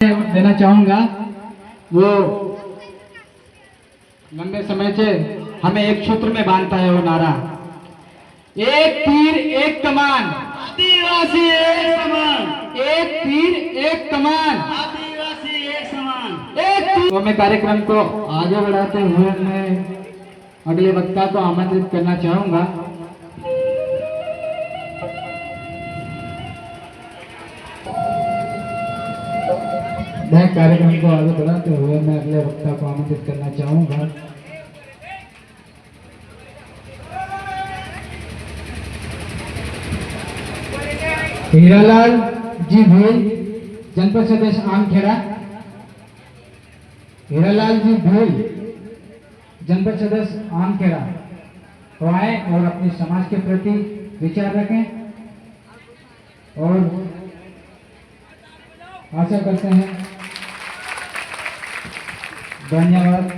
देना चाहूंगा। वो लंबे समय से हमें एक सूत्र में बांधता है वो नारा, एक तीर एक कमान, आदिवासी एक समान, एक तीर एक कमान, आदिवासी एक समान। एक तीर। तो मैं कार्यक्रम को आगे बढ़ाते हुए मैं अगले वक्ता को आमंत्रित करना चाहूंगा। मैं कार्यक्रम को आगे बढ़ाते हुए मैं अगले वक्ता को आमंत्रित करना चाहूंगा। हीरालाल जी भील, जनपद सदस्य आमखेड़ा। हीरालाल जी भील, जनपद सदस्य आमखेड़ा, तो आए और अपने समाज के प्रति विचार रखें और आशा करते हैं। धन्यवाद।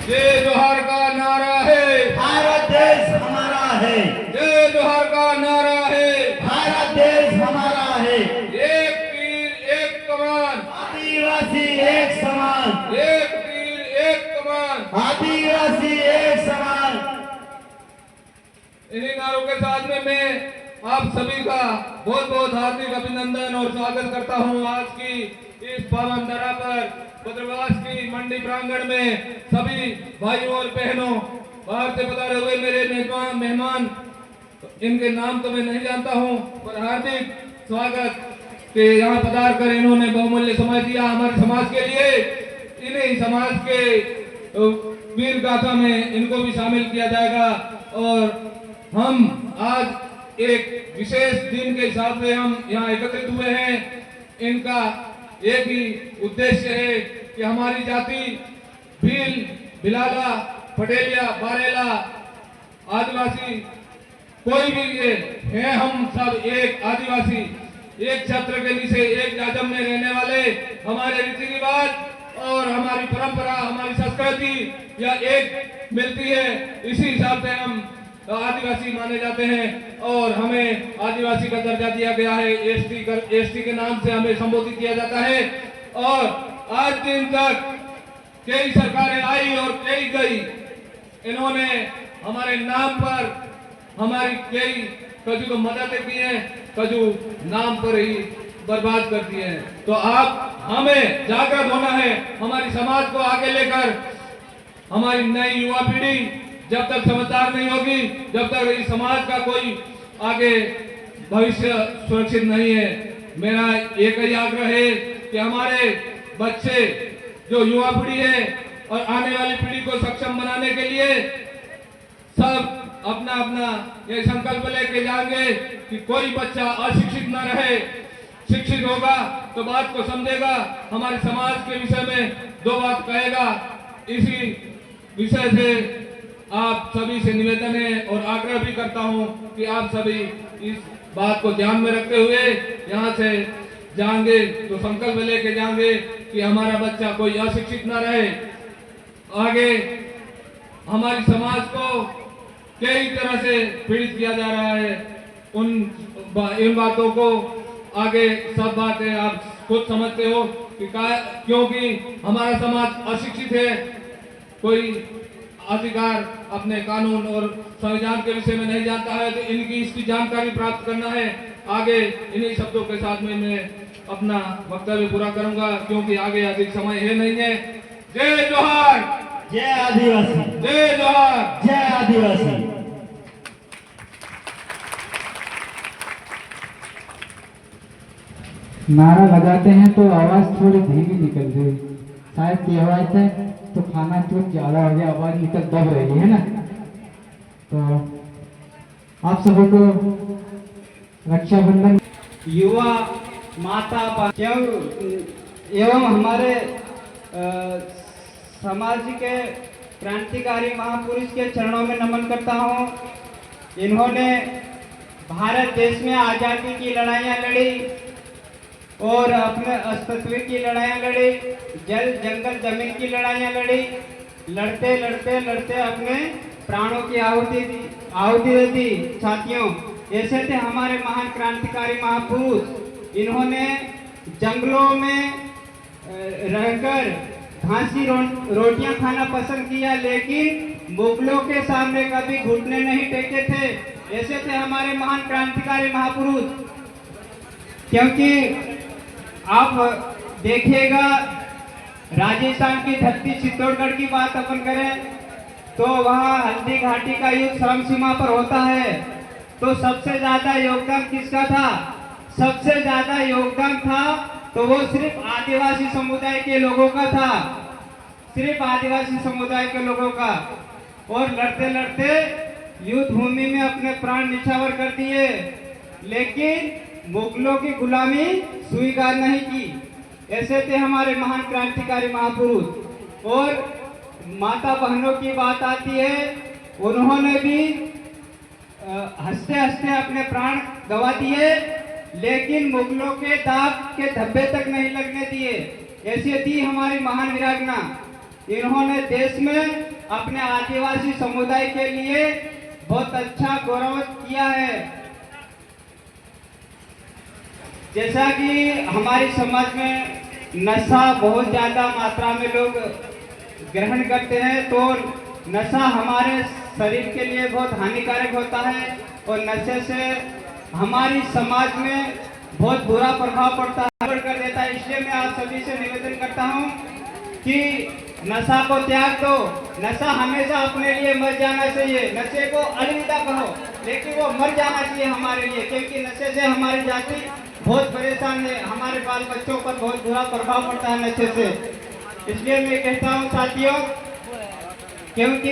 जय जोहार का नारा है, भारत देश हमारा है। जय जोहार का नारा है, भारत देश हमारा है। एक तीर एक कमान, आदिवासी एक समान, एक तीर एक कमान। आदिवासी एक समान। इन्हीं नारों के साथ में मैं आप सभी का बहुत बहुत हार्दिक अभिनंदन और स्वागत करता हूं। आज की इस पावन धरा पर बद्रवास की मंडी प्रांगण में सभी भाइयों और बहनों, बाहर से पधारे हुए मेरे मेहमान, इनके नाम तो मैं नहीं जानता हूं, पर हार्दिक स्वागत के यहाँ पधार कर इन्होंने बहुमूल्य समय दिया हमारे समाज के लिए। इन्हीं समाज के वीर गाथा में इनको भी शामिल किया जाएगा और हम आज एक विशेष दिन के हिसाब से हम यहाँ एकत्रित हुए हैं। इनका एक ही उद्देश्य है कि हमारी जाति भील, भिलाला, पटेलिया, बारेला, आदिवासी कोई भी है, हम सब एक आदिवासी, एक छत्र के नीचे एक जाजम में रहने वाले, हमारे रीति रिवाज और हमारी परंपरा, हमारी संस्कृति या एक मिलती है। इसी हिसाब से हम आदिवासी माने जाते हैं और हमें आदिवासी का दर्जा दिया गया है। एसटी के नाम से हमें संबोधित किया जाता है और आज दिन तक कई सरकारें आई और कई गई, इन्होंने हमारे नाम पर हमारी कई कजू तो मदद की है, कजू नाम पर ही बर्बाद कर दिए हैं। तो आप हमें जागृत होना है, हमारी समाज को आगे लेकर। हमारी नई युवा पीढ़ी जब तक समझदार नहीं होगी, जब तक इस समाज का कोई आगे भविष्य सुरक्षित नहीं है। मेरा एक ही आग्रह है कि हमारे बच्चे जो युवा पीढ़ी है और आने वाली पीढ़ी को सक्षम बनाने के लिए सब अपना अपना ये संकल्प लेके जाएंगे कि कोई बच्चा अशिक्षित न रहे। शिक्षित होगा तो बात को समझेगा, हमारे समाज के विषय में दो बात कहेगा। इसी विषय से आप सभी से निवेदन है और आग्रह भी करता हूं कि आप सभी इस बात को ध्यान में रखते हुए यहाँ से जाएंगे तो संकल्प लेके जाएंगे कि हमारा बच्चा कोई अशिक्षित न रहे। आगे हमारी समाज को कई तरह से पीड़ित किया जा रहा है, इन बातों को आगे सब बातें आप खुद समझते हो कि क्योंकि हमारा समाज अशिक्षित है, कोई अधिकार अपने कानून और संविधान के विषय में नहीं जानता है, तो इनकी इसकी जानकारी प्राप्त करना है। आगे इन्हीं शब्दों के साथ में मैं अपना वक्तव्य पूरा करूंगा क्योंकि आगे अधिक समय है नहीं है। जय जोहार, जय आदिवासी, जय जोहार, जय आदिवासी। नारा लगाते हैं तो आवाज थोड़ी धीमी निकल रही, शायद की आवाज से तो खाना चूक ज्यादा हो गया, आवाज निकल दब रही है ना। तो आप सभी को रक्षाबंधन, युवा माता एवं हमारे समाज के क्रांतिकारी महापुरुष के चरणों में नमन करता हूँ। इन्होंने भारत देश में आज़ादी की लड़ाइयाँ लड़ी और अपने अस्तित्व की लड़ाइयाँ लड़ी, जल जंगल जमीन की लड़ाइयाँ लड़ी। लड़ते लड़ते लड़ते अपने प्राणों की आहुति दे दी। साथियों, ऐसे थे हमारे महान क्रांतिकारी महापुरुष। इन्होंने जंगलों में रहकर घास की रोटियां खाना पसंद किया, लेकिन मुगलों के सामने कभी घुटने नहीं टेके थे। ऐसे थे हमारे महान क्रांतिकारी महापुरुष। क्योंकि आप देखिएगा, राजस्थान की धरती चित्तौड़गढ़ की बात अपन करें तो वहाँ हल्दी घाटी का युद्ध श्रम सीमा पर होता है। तो सबसे ज्यादा योगदान किसका था? सबसे ज्यादा योगदान था तो वो सिर्फ आदिवासी समुदाय के लोगों का था, सिर्फ आदिवासी समुदाय के लोगों का। और लड़ते लड़ते युद्ध भूमि में अपने प्राण निछावर कर दिए, लेकिन मुगलों की गुलामी स्वीकार नहीं की। ऐसे थे हमारे महान क्रांतिकारी महापुरुष। और माता बहनों की बात आती है, उन्होंने भी हंसते हंसते अपने प्राण गंवा दिए, लेकिन मुगलों के दाग के धब्बे तक नहीं लगने दिए। ऐसी थी हमारी महान वीरांगना। इन्होंने देश में अपने आदिवासी समुदाय के लिए बहुत अच्छा गौरव किया है। जैसा कि हमारे समाज में नशा बहुत ज्यादा मात्रा में लोग ग्रहण करते हैं, तो नशा हमारे शरीर के लिए बहुत हानिकारक होता है और नशे से हमारी समाज में बहुत बुरा प्रभाव पड़ता है, कर देता है। इसलिए मैं आप सभी से निवेदन करता हूं कि नशा को त्याग दो। नशा हमेशा अपने लिए मर जाना चाहिए। नशे को अलविदा कहो, लेकिन वो मर जाना चाहिए हमारे लिए, क्योंकि नशे से हमारी जाति बहुत परेशान है। हमारे बाल बच्चों पर बहुत बुरा प्रभाव पड़ता है नशे से। इसलिए मैं कहता हूँ साथियों, क्योंकि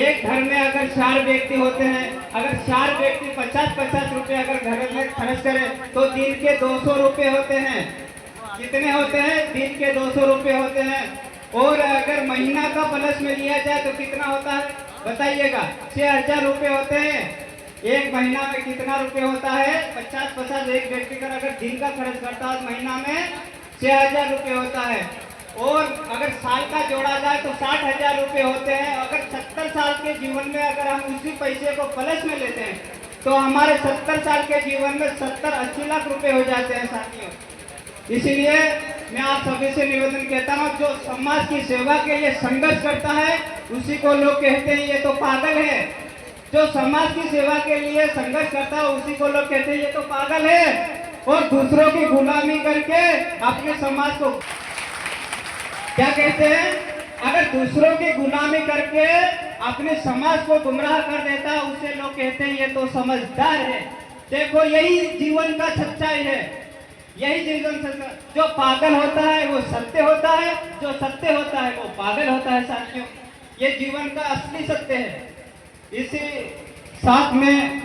एक घर में अगर 4 व्यक्ति होते हैं, अगर 4 व्यक्ति 50-50 रुपए अगर घर में खर्च करें तो दिन के 200 रुपए होते हैं। कितने होते हैं? दिन के 200 रुपए होते हैं। और अगर महीना का प्लस में लिया जाए तो कितना होता है बताइएगा? 6000 रुपए होते हैं। एक महीना में कितना रुपए होता है? 50-50 एक व्यक्ति का अगर दिन का खर्च करता है महीना में 6000 रुपए होता है। और अगर साल का जोड़ा जाए तो 60,000 रुपए होते हैं। अगर 70 साल के जीवन में अगर हम उसी पैसे को प्लस में लेते हैं तो हमारे 70 साल के जीवन में 70-80 लाख रुपए हो जाते हैं साथियों। इसीलिए मैं आप सभी से निवेदन कहता हूँ, जो समाज की सेवा के लिए संघर्ष करता है उसी को लोग कहते हैं ये तो पागल है। जो समाज की सेवा के लिए संघर्ष करता है उसी को लोग कहते हैं ये तो पागल है। और दूसरों की गुलामी करके अपने समाज को क्या कहते हैं? अगर दूसरों की गुलामी करके अपने समाज को गुमराह कर देता है उसे लोग कहते हैं ये तो समझदार है। देखो, यही जीवन का सच्चाई है, यही जीवन सच्चाई। जो पागल होता है वो सत्य होता है, जो सत्य होता है वो पागल होता है साथियों। ये जीवन का असली सत्य है। इसी साथ में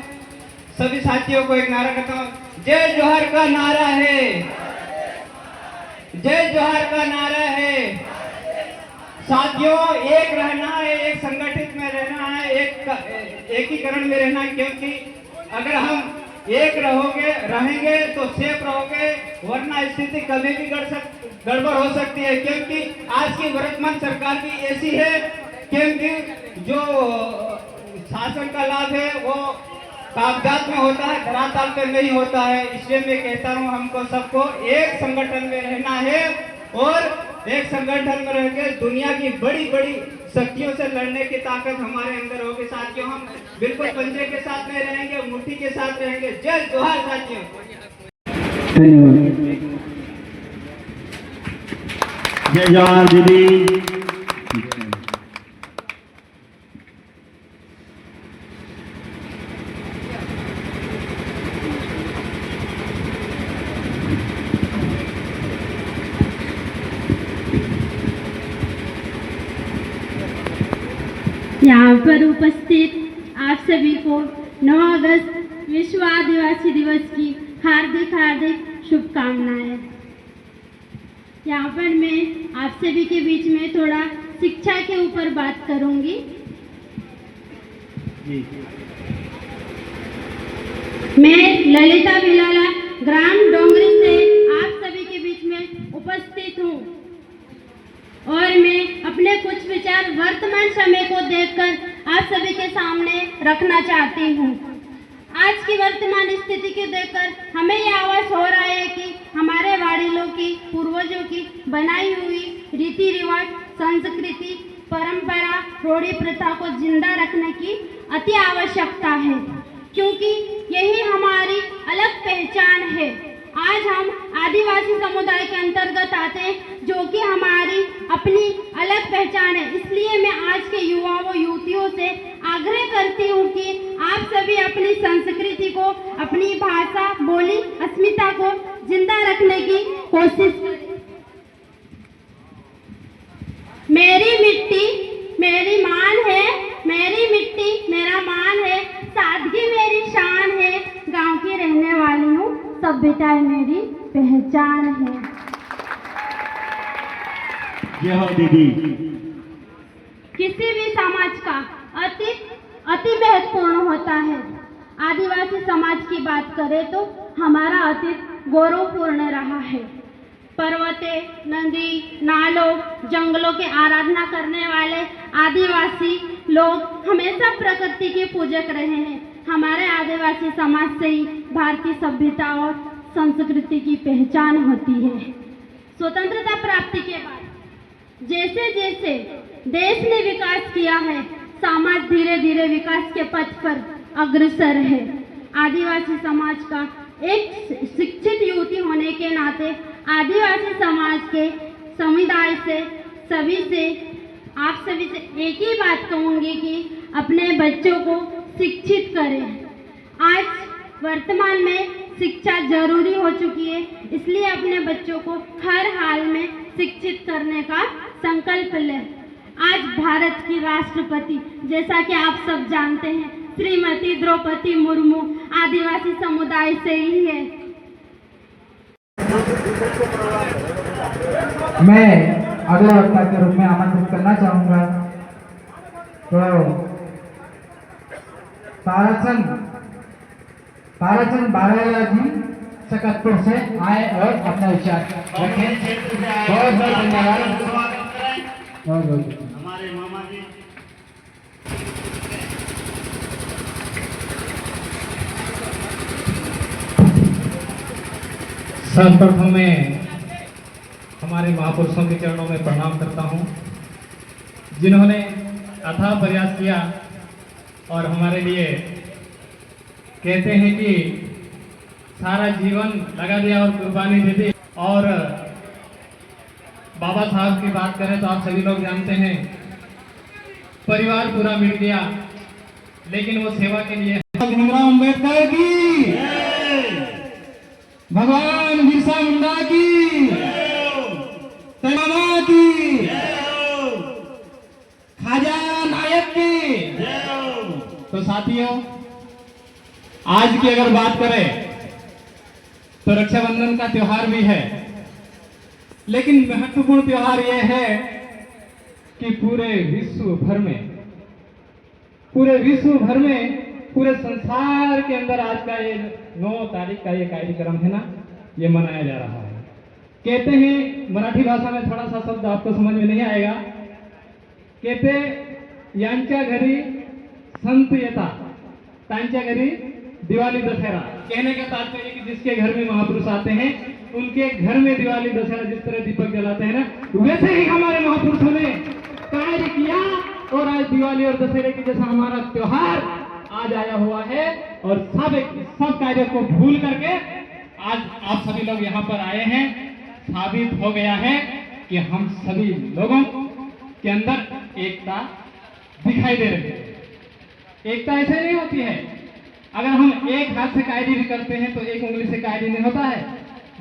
सभी साथियों को एक नारा करता हूँ, जय जोहर का नारा है, जय जोहर का नारा है। साथियों, एक रहना है, एक संगठित में रहना है, एकीकरण में रहना है। क्योंकि अगर हम एक रहेंगे तो सेफ रहोगे, वरना स्थिति कभी भी गड़बड़ हो सकती है। क्योंकि आज की वर्तमान सरकार भी ऐसी है, क्योंकि जो शासन का लाभ है वो कागजात में होता है, धरातल पे नहीं होता है। इसलिए मैं कहता हूँ हमको सबको एक संगठन में रहना है और एक संगठन में रहकर दुनिया की बड़ी बड़ी शक्तियों से लड़ने की ताकत हमारे अंदर होगी साथियों। हम बिल्कुल पंजे के साथ में रहेंगे, मुट्ठी के साथ रहेंगे। जय जोहार साथियों। धन्यवाद। जय जोहार दीदी। यहाँ पर उपस्थित आप सभी को 9 अगस्त विश्व आदिवासी दिवस की हार्दिक हार्दिक शुभकामनाएं। यहाँ पर मैं आप सभी के बीच में थोड़ा शिक्षा के ऊपर बात करूंगी। मैं ललिता बिलाला ग्राम डोंगरी से आप सभी के बीच में उपस्थित हूँ और मैं अपने कुछ विचार वर्तमान समय को देखकर आप सभी के सामने रखना चाहती हूँ। आज की वर्तमान स्थिति को देखकर हमें यह आवाज हो रहा है कि हमारे वाडिलों की, पूर्वजों की बनाई हुई रीति रिवाज, संस्कृति, परंपरा, रूढ़ी प्रथा को जिंदा रखने की अति आवश्यकता है, क्योंकि यही हमारी अलग पहचान है। आज हम आदिवासी समुदाय के अंतर्गत आते हैं, जो कि हमारी अपनी अलग पहचान है। इसलिए मैं आज के युवाओं युवतियों से आग्रह करती हूँ कि आप सभी अपनी संस्कृति को, अपनी भाषा, बोली, अस्मिता को जिंदा रखने की कोशिश करें। मेरी मिट्टी मेरी मान है, मेरी मिट्टी मेरा मान है, सादगी मेरी शान है, गांव की रहने वाली हूँ, सभ्यता मेरी पहचान है। जय हो दीदी। किसी भी समाज का अति महत्वपूर्ण होता है। आदिवासी समाज की बात करें तो हमारा अतीत गौरवपूर्ण रहा है। पर्वते, नदी, नालों, जंगलों की आराधना करने वाले आदिवासी लोग हमेशा प्रकृति के पूजक रहे हैं। हमारे आदिवासी समाज से ही भारतीय सभ्यता और संस्कृति की पहचान होती है। स्वतंत्रता प्राप्ति के बाद जैसे जैसे देश ने विकास किया है, समाज धीरे धीरे विकास के पथ पर अग्रसर है। आदिवासी समाज का एक शिक्षित युवती होने के नाते आदिवासी समाज के समुदाय से आप सभी से एक ही बात कहूँगी कि अपने बच्चों को शिक्षित करें। आज वर्तमान में शिक्षा जरूरी हो चुकी है, इसलिए अपने बच्चों को हर हाल में शिक्षित करने का संकल्प लें। आज भारत की राष्ट्रपति, जैसा कि आप सब जानते हैं, श्रीमती द्रौपदी मुर्मू आदिवासी समुदाय से ही है। मैं अगले वक्ता के रूप में आमंत्रित करना चाहूंगा तो ताराचंद बाराला जी सकतपुर से आए और अपना विचार रखें। बहुत बहुत धन्यवाद। हमारे मामा जी। सर्वप्रथम मैं हमारे महापुरुषों के चरणों में प्रणाम करता हूँ, जिन्होंने अथाह प्रयास किया और हमारे लिए कहते हैं कि सारा जीवन लगा दिया और कुर्बानी दे दी। और बाबा साहब की बात करें तो आप सभी लोग जानते हैं, परिवार पूरा मिल गया, लेकिन वो सेवा के लिए। भीमराव अम्बेडकर की, भगवान बिरसा मुंडा की, मामा की, खाजा नायक की। तो साथियों, आज की अगर बात करें तो रक्षाबंधन का त्योहार भी है, लेकिन महत्वपूर्ण त्योहार यह है कि पूरे विश्व भर में पूरे संसार के अंदर आज का ये 9 तारीख का ये कार्यक्रम है ना, ये मनाया जा रहा है। कहते हैं, मराठी भाषा में थोड़ा सा शब्द आपको समझ में नहीं आएगा, कहते यांच्या घरी संत येतात, त्यांच्या घरी दिवाली दशहरा। कहने का तात्पर्य कि जिसके घर में महापुरुष आते हैं, उनके घर में दिवाली दशहरा जिस तरह दीपक जलाते हैं ना, वैसे ही हमारे महापुरुषों ने कार्य किया और आज दिवाली और दशहरे के जैसा हमारा त्योहार आज आया हुआ है। और सब कार्यों को भूल करके आज आप सभी लोग यहाँ पर आए हैं। साबित हो गया है कि हम सभी लोगों के अंदर एकता दिखाई दे रही है। एकता ऐसे नहीं होती है, अगर हम एक हाथ से कायदी भी करते हैं तो एक उंगली से कायदी नहीं होता है,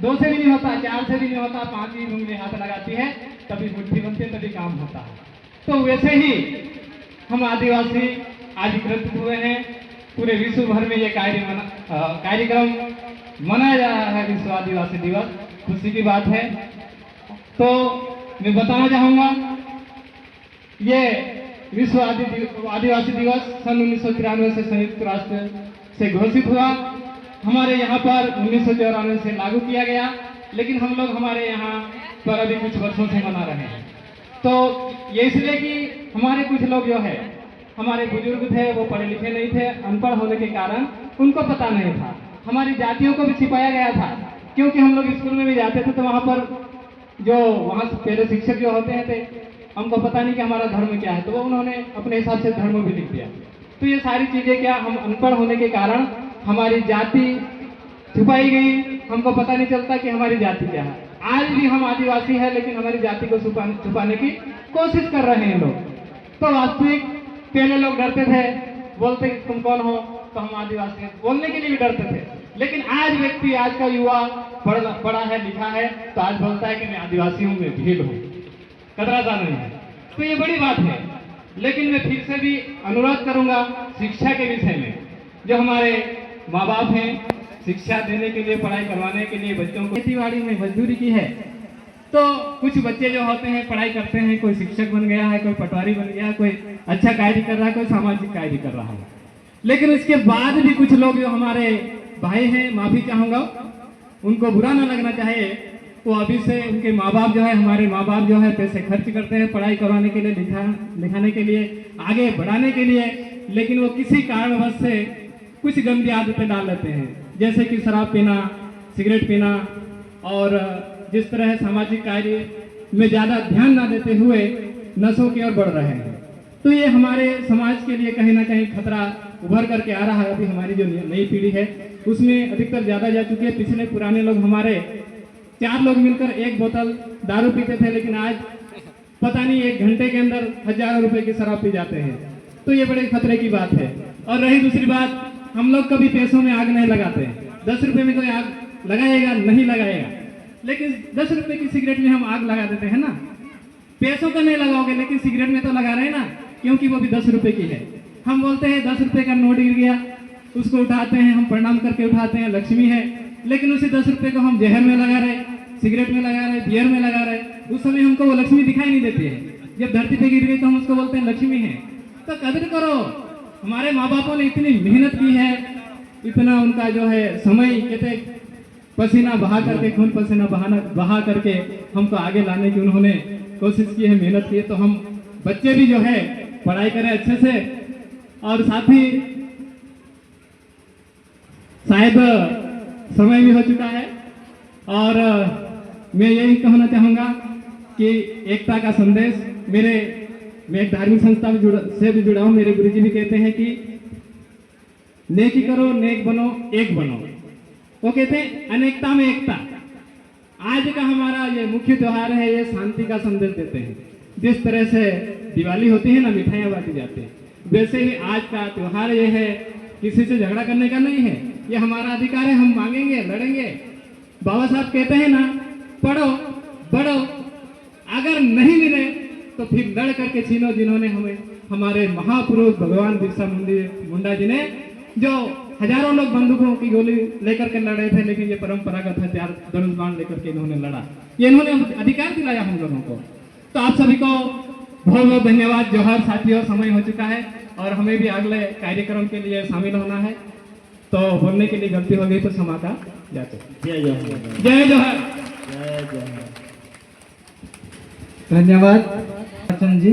2 से भी नहीं होता, 4 से भी नहीं होता, 5वीं उंगली हाथ लगाती है तभी मुट्ठी बनती है, तभी काम होता है। तो वैसे ही हम आदिवासी आज एकत्रित हुए हैं। पूरे विश्व भर में ये कार्यक्रम मनाया जा रहा है, विश्व आदिवासी दिवस। खुशी की बात है। तो मैं बताना चाहूँगा, ये विश्व आदिवासी दिवस सन 1993 से संयुक्त राष्ट्र से घोषित हुआ। हमारे यहाँ पर 1994 से लागू किया गया, लेकिन हम लोग हमारे यहाँ पर अभी कुछ वर्षों से मना रहे हैं। तो ये इसलिए कि हमारे कुछ लोग जो है हमारे बुजुर्ग थे वो पढ़े लिखे नहीं थे, अनपढ़ होने के कारण उनको पता नहीं था। हमारी जातियों को भी छिपाया गया था, क्योंकि हम लोग स्कूल में भी जाते थे तो वहाँ पर जो वहाँ से पहले शिक्षक जो होते हैं थे, हमको पता नहीं कि हमारा धर्म क्या है, तो वो उन्होंने अपने हिसाब से धर्म भी लिख दिया। तो ये सारी चीज़ें क्या, हम अनपढ़ होने के कारण हमारी जाति छुपाई गई, हमको पता नहीं चलता कि हमारी जाति क्या है। आज भी हम आदिवासी हैं, लेकिन हमारी जाति को छुपाने की कोशिश कर रहे हैं लोग। तो वास्तविक पहले लोग डरते थे, बोलते कि तुम कौन हो, तो हम आदिवासी हैं, बोलने के लिए भी डरते थे। लेकिन आज व्यक्ति, आज का युवा पढ़ा है, लिखा है, तो आज बोलता है कि मैं आदिवासी हूँ, मैं भील हूँ, कतराता नहीं है। तो ये बड़ी बात है। लेकिन मैं फिर से भी अनुरोध करूंगा शिक्षा के विषय में, जो हमारे माँ बाप हैं, शिक्षा देने के लिए, पढ़ाई करवाने के लिए बच्चों को खेतीबाड़ी में मजदूरी की है, तो कुछ बच्चे जो होते हैं पढ़ाई करते हैं, कोई शिक्षक बन गया है, कोई पटवारी बन गया, कोई अच्छा कार्य कर रहा है, कोई सामाजिक कार्य कर रहा है। लेकिन उसके बाद भी कुछ लोग जो हमारे भाई हैं, माफी चाहूंगा, उनको बुरा ना लगना चाहिए, वो अभी से उनके माँ बाप जो है, हमारे माँ बाप जो है पैसे खर्च करते हैं पढ़ाई करवाने के लिए, लिखाने के लिए, आगे बढ़ाने के लिए, लेकिन वो किसी कारणवश से कुछ गंदी आदतें डाल लेते हैं, जैसे कि शराब पीना, सिगरेट पीना, और जिस तरह सामाजिक कार्य में ज़्यादा ध्यान ना देते हुए नशों की ओर बढ़ रहे हैं। तो ये हमारे समाज के लिए कहीं ना कहीं खतरा उभर करके आ रहा है। अभी हमारी जो नई पीढ़ी है उसमें अधिकतर ज़्यादा जा चुकी है। पिछले पुराने लोग हमारे 4 लोग मिलकर 1 बोतल दारू पीते थे, लेकिन आज पता नहीं 1 घंटे के अंदर हजारों रुपए की शराब पी जाते हैं। तो ये बड़े खतरे की बात है। और रही दूसरी बात, हम लोग कभी पैसों में आग नहीं लगाते। 10 रुपए में कोई आग लगाएगा नहीं लगाएगा, लेकिन 10 रुपए की सिगरेट में हम आग लगा देते हैं ना। पैसों का नहीं लगाओगे, लेकिन सिगरेट में तो लगा रहे हैं ना, क्योंकि वो भी 10 रुपए की है। हम बोलते हैं 10 रुपए का नोट गिर गया, उसको उठाते हैं, हम प्रणाम करके उठाते हैं, लक्ष्मी है, लेकिन उसी 10 रुपए को हम जहर में लगा रहे, सिगरेट में लगा रहे, बियर में लगा रहे। उस समय हमको वो लक्ष्मी दिखाई नहीं देती है। जब धरती पे गिर गई तो हम उसको बोलते हैं लक्ष्मी है। तो कदर करो, हमारे माँ बापों ने इतनी मेहनत की है, इतना उनका जो है समय, कहते पसीना बहा करके, खून पसीना बहा करके हमको आगे लाने की उन्होंने कोशिश की है, मेहनत की है। तो हम बच्चे भी जो है पढ़ाई करें अच्छे से, और साथ ही शायद समय भी हो चुका है, और मैं यही कहना चाहूँगा कि एकता का संदेश, मैं एक धार्मिक संस्था से भी जुड़ा हूँ। मेरे गुरुजी भी कहते हैं कि नेकी करो, नेक बनो, एक बनो। वो कहते हैं अनेकता में एकता। आज का हमारा ये मुख्य त्योहार है, ये शांति का संदेश देते हैं। जिस तरह से दिवाली होती है ना, मिठाइयाँ बांटी जाती है, वैसे ही आज का त्योहार ये है, किसी से झगड़ा करने का नहीं है। ये हमारा अधिकार है, हम मांगेंगे, लड़ेंगे। बाबा साहब कहते हैं ना, पढ़ो बढ़ो, अगर नहीं मिले तो फिर लड़ करके छीनो, जिन्होंने हमें, हमारे महापुरुष भगवान बिरसा मुंडा जी ने, जो हजारों लोग बंदूकों की गोली लेकर के लड़े थे, लेकिन ये परंपरागत हथियार धनुष बाण लेकर के इन्होंने लड़ा। ये इन्होंने अधिकार दिलाया हम लोगों को। तो आप सभी को बहुत बहुत धन्यवाद। जोहर साथियों, समय हो चुका है और हमें भी अगले कार्यक्रम के लिए शामिल होना है, तो बोलने के लिए गलती हो गई तो क्षमा का जाते। जय जोहर। जय जोहर। जय जोहर। धन्यवाद बच्चन जी।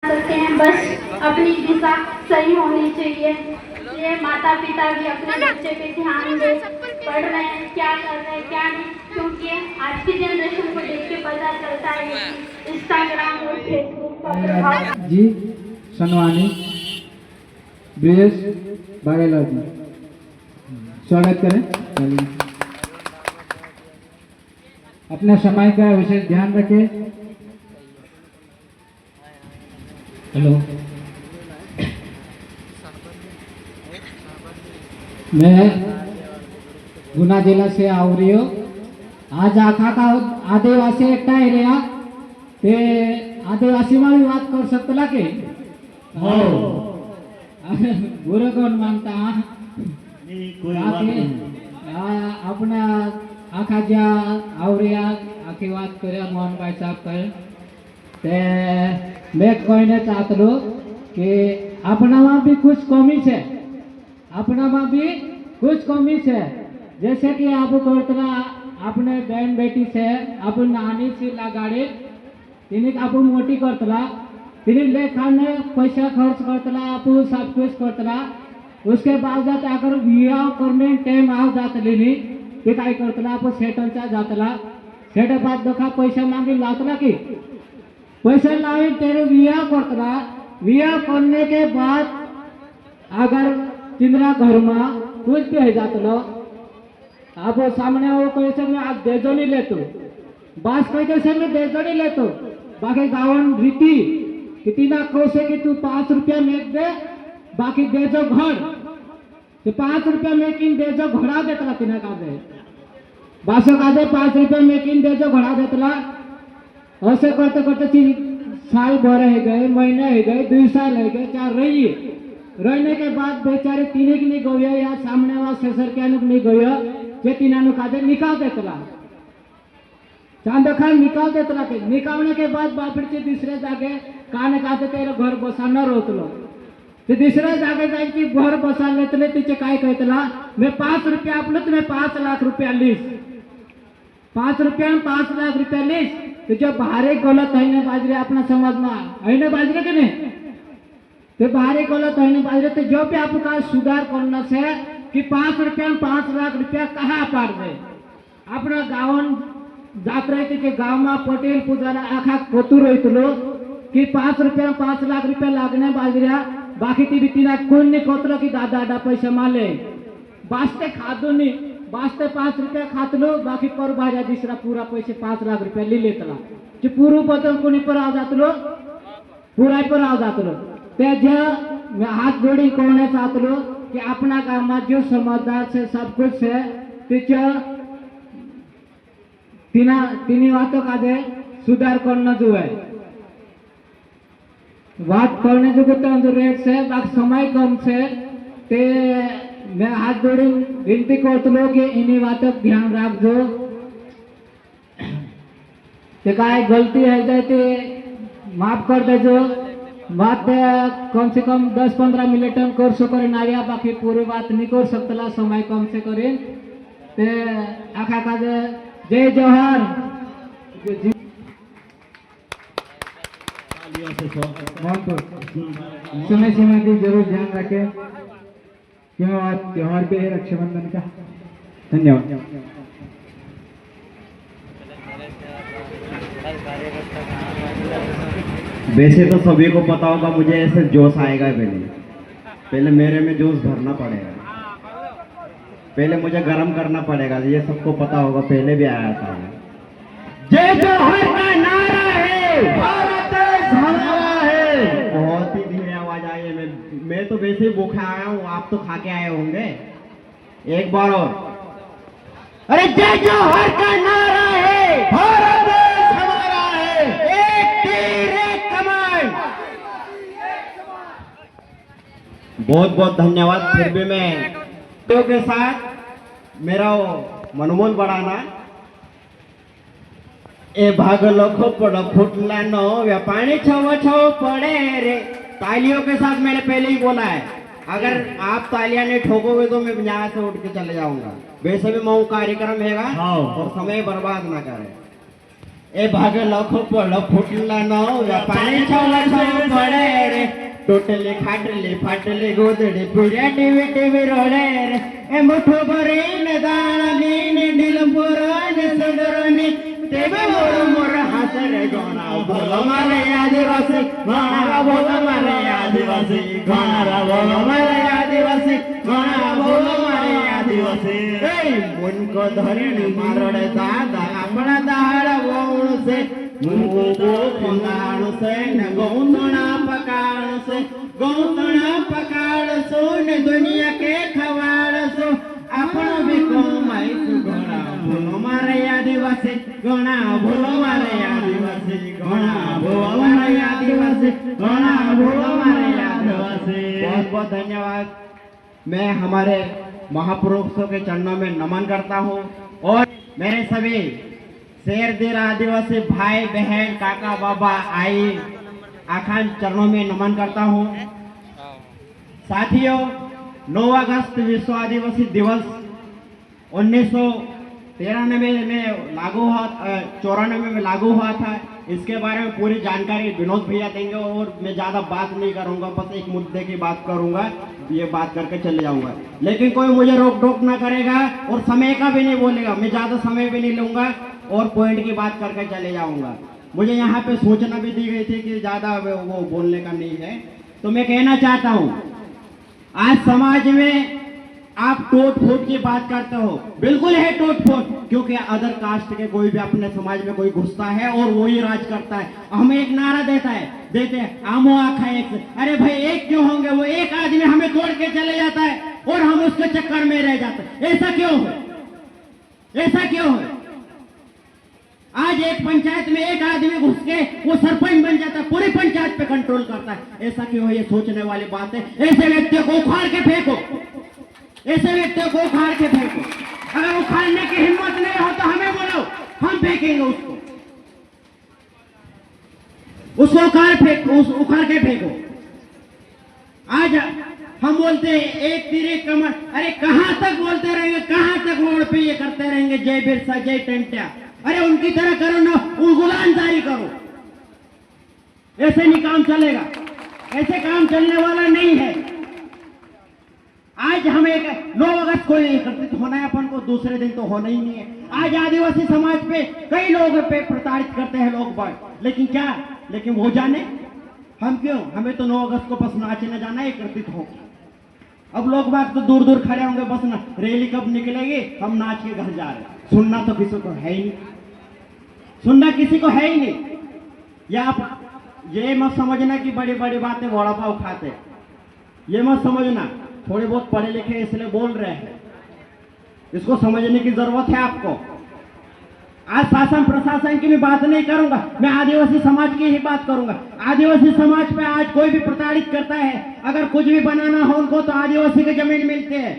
सकते हैं, बस अपनी दिशा सही होनी चाहिए। ये माता पिता भी अपने बच्चे पे ध्यान दे, पढ़ रहे हैं, क्या कर रहे हैं, क्या नहीं, क्योंकि आज की जनरेशन को देख के पता चलता है कि इंस्टाग्राम और फेसबुक का प्रभाव। जी सन्मानी ब्रिजेश बागेला जी, स्वागत करें। चलिए, अपने समय का विशेष ध्यान रखें। हेलो, मैं गुना जिला से आऊ रही हूँ। आज आखा का आदिवासी एकटा एरिया ते आदिवासी में भी बात कर सकता के हो बुरा कौन मानता नहीं, कोई बात नहीं। अपना आखा जा आवरिया आखी बात करे मोहन भाई साहब कहे ते मैं कहना चाहता हूँ कि अपना में भी कुछ कमी है, अपना में भी कुछ कमी है। जैसे कि आप करतला अपने बहन बेटी से अपन नानी से लगाड़े इन्हें आप मोटी करतला तिने लेखाने पैसा खर्च करतला आपण सब कुछ करतला उसके बाद जाते अगर विवाह करने टाइम आव जातली नी ते काय करतला आपण सेटलचा जातला सेट बाद दखा पैसा मांगी लातला की पैसा लावी तेरे विवाह करतला विवाह करने के बाद अगर तिंद्रा घर में कुछ भी है जातलो आप सामने वो कैसे में आज देजोनी लेतो बास कैसे में देजोनी लेतो बाकी गावन रीति किती ना कौसे कि तू 5 रुपया में दे बाकी देजो घर तो 5 रुपया में किन देजो घड़ा देतला तिना का दे बासो का दे 5 रुपया में किन देजो घड़ा देतला ऐसे करते करते चीज साल भर है गए महीने है गए 2 साल है गए 4 रही रहने के बाद बेचारे तीने की नहीं गयो या सामने वाला सेसर के अनुक नहीं गयो जे तीनानु कादे निकाल देतला चांद खान निकाल देतला के निकालने के बाद बापड़चे दूसरे जागे काने कादे तेरे घर बसाना रोतलो ते दूसरे जागे जाई की घर बसा लेतले तिचे काय कहतला मैं 5 रुपया आपलो तुम्हें 5 लाख रुपया लीस 5 रुपया में 5 लाख रुपया लीस तो जो बाहर गलत है ने बाजरे अपना समाज में है ने बाजरे के नहीं तो बाहर गलत है ने बाजरे तो जो भी आपका सुधार करना से कि 5 रुपया में 5 लाख रुपया कहाँ पार दे अपना गाँव जात रहे थे कि गाँव में पटेल पूजाला आखा कोतू रही लो कि 5 रुपया में 5 लाख रुपया लागने बाजरिया बाकी ती बितीना कोण नहीं कोतलो कि दादा पैसा माले बास्ते खादो नहीं बास्ते 5 रुपया खातलो बाकी पर बाजा दूसरा पूरा पैसे 5 लाख रुपया ले लेतला जो पूरा बदल कोणी पर आ जातलो पूरा पर आ जातलो ते जे हाथ जोड़ी कोणे चाहतलो कि अपना गाँव में जो समझदार से सब कुछ है तिच्या तिनी बातों का दे सुधार करना जो है बात करने जो तो रेट से बाकी समय कम से ते मैं हाथ जोड़ी विनती करता हूँ कि इन्हीं बातों का ध्यान रख दो ते काय गलती है जाते माफ कर दे जो बात कम से कम 10-15 मिनट कर सको नारिया बाकी पूरी बात नहीं कर सकता समय कम से करे ते आखा का जय जोहर समय समय की जरूर ध्यान रखें क्यों आज त्योहार पे है रक्षाबंधन का। धन्यवाद। वैसे तो सभी को पता होगा मुझे ऐसे जोश आएगा पहले मेरे में जोश भरना पड़ेगा पहले मुझे गर्म करना पड़ेगा ये सबको पता होगा पहले भी आया था जय जोहर का नारा है भारत देश हमारा है बहुत ही धीमी आवाज आई है मैं तो वैसे ही भूखा आया हूँ आप तो खा के आए होंगे एक बार और अरे जय जोहर का नारा है भारत देश हमारा है एक तीर एक कमान बहुत बहुत धन्यवाद फिर भी मैं के साथ मेरा मनोबल बढ़ाना ए भाग लखो पड़ फुटला नो व्यापारी छव छव पड़े रे तालियों के साथ मैंने पहले ही बोला है अगर आप तालियां नहीं ठोकोगे तो मैं यहाँ से उठ के चले जाऊंगा वैसे भी मऊ कार्यक्रम है और समय बर्बाद ना करे ए भाग लखो पड़ फुटला नो व्यापारी छव छव पड़े रे टोटले खाटले फाटले गोदडे पुऱ्या टीवी टीवी रोडे रे ए मुठो भरीन दाणलीन डिलंपोरन सुंदरनी तेबे मोर हासरे गोणा बोलो मारे आदिवासी गोणा बोलो मारे आदिवासी गोणा बोलो मारे आदिवासी गोणा बोलो मारे आदिवासी ए मन को धरिणी मारडे दादा अपना दाड़ वोण से मुंगो खंगाण से न गौतणा पकाण से गौतणा पकाड़ सो न दुनिया के खवाड़ सो आपण भी कमाई गोणा भूलो मारे आदिवासी गोणा भूलो मारे आदिवासी गोणा भूलो मारे आदिवासी गोणा भूलो मारे आदिवासी बहुत बहुत धन्यवाद मैं हमारे महापुरुषों के चरणों में नमन करता हूँ और मेरे सभी शेर दिर आदिवासी भाई बहन काका बाबा आई आखान चरणों में नमन करता हूँ। साथियों 9 अगस्त विश्व आदिवासी दिवस 1993 में लागू हुआ 94 में लागू हुआ था इसके बारे में पूरी जानकारी विनोद भैया देंगे और मैं ज़्यादा बात नहीं करूँगा, बस एक मुद्दे की बात करूँगा, ये बात करके चले जाऊँगा। लेकिन कोई मुझे रोक टोक ना करेगा और समय का भी नहीं बोलेगा, मैं ज़्यादा समय भी नहीं लूँगा और पॉइंट की बात करके चले जाऊँगा। मुझे यहाँ पे सूचना भी दी गई थी कि ज़्यादा वो बोलने का नहीं है, तो मैं कहना चाहता हूँ आज समाज में आप टोट फोट की बात करते हो, बिल्कुल है टोट फोट, क्योंकि अदर कास्ट के कोई भी अपने समाज में कोई घुसता है और वो ही राज करता है। हमें एक नारा देते हैं आमो आखा एक से। अरे भाई एक क्यों होंगे, वो एक आदमी हमें तोड़ के चले जाता है और हम उसके चक्कर में रह जाते हैं। ऐसा क्यों है, ऐसा क्यों है? आज एक पंचायत में एक आदमी घुस के वो सरपंच बन जाता है, पूरी पंचायत पे कंट्रोल करता है। ऐसा क्यों है? ये सोचने वाली बात है। ऐसे व्यक्तियों को उखाड़ के फेंको, ऐसे व्यक्तियों को उखाड़ के फेंको। अगर उखाड़ने की हिम्मत नहीं हो तो हमें बोलो, हम फेंकेंगे उसको उखाड़ के फेंको। आज हम बोलते हैं एक तीर एक कमर, अरे कहां तक बोलते रहेंगे, कहां तक रोड पे ये करते रहेंगे जय बिरसा जय टंट्या। अरे उनकी तरह करो ना, गुलाम जारी करो। ऐसे नहीं काम चलेगा, ऐसे काम चलने वाला नहीं है। आज हम एक 9 अगस्त को एकत्रित होना है अपन को, दूसरे दिन तो होना ही नहीं है। आज आदिवासी समाज पे कई लोग पे प्रताड़ित करते हैं लोग बाग, लेकिन क्या, लेकिन वो जाने हम क्यों, हमें तो 9 अगस्त को बस नाचने जाना है एकत्रित हो। अब लोग बाग तो दूर दूर खड़े होंगे, बस ना रैली कब निकलेगी, हम नाच के घर जा रहे हैं। सुनना तो किसी को है ही नहीं, सुनना किसी को है ही नहीं। या आप ये मत समझना कि बड़ी बड़ी बातें वड़ा पाव खाते, ये मत समझना थोड़े बहुत पढ़े लिखे इसलिए बोल रहे हैं, इसको समझने की जरूरत है आपको। आज शासन प्रशासन की भी बात नहीं करूंगा, मैं आदिवासी समाज की ही बात करूंगा। आदिवासी समाज पे आज कोई भी प्रताड़ित करता है, अगर कुछ भी बनाना हो उनको तो आदिवासी की जमीन मिलती है।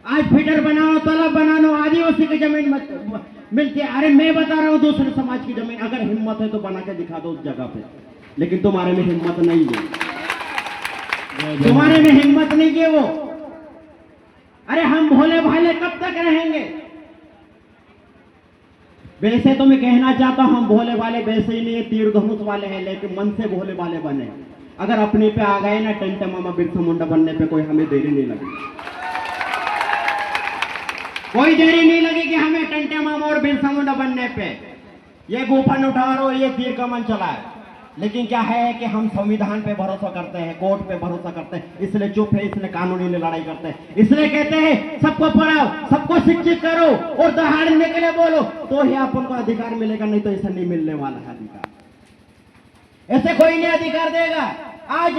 आज फिटर बनाओ, तालाब बनाओ, आदिवासी की जमीन मिलती है। अरे मैं बता रहा हूँ दूसरे समाज की जमीन, अगर हिम्मत है तो बना के दिखा दो उस जगह पे, लेकिन तुम्हारे में हिम्मत नहीं है, तुम्हारे में हिम्मत नहीं है वो। अरे हम भोले भाले कब तक रहेंगे? वैसे तो मैं कहना चाहता हूं हम भोले भाले वैसे ही नहीं है, तीर धनुष वाले हैं, लेकिन मन से भोले भाले बने। अगर अपने पे आ गए ना टंटे मामा बिरसा मुंडा बनने पे, कोई हमें देरी नहीं लगी, कोई देरी नहीं लगेगी हमें टंटे मामा और बिरसा मुंडा बनने पे। ये गोफन उठा रो, ये तीर कमान चला है, लेकिन क्या है कि हम संविधान पे भरोसा करते हैं, कोर्ट पे भरोसा करते हैं, इसलिए चुप है, इसलिए कानूनी लड़ाई करते हैं, इसलिए कहते हैं सबको पढ़ाओ, सबको शिक्षित करो और दहाड़ने के लिए बोलो तो ही अपन को अधिकार मिलेगा, नहीं तो ऐसा नहीं मिलने वाला है अधिकार। ऐसे कोई नहीं अधिकार देगा। आज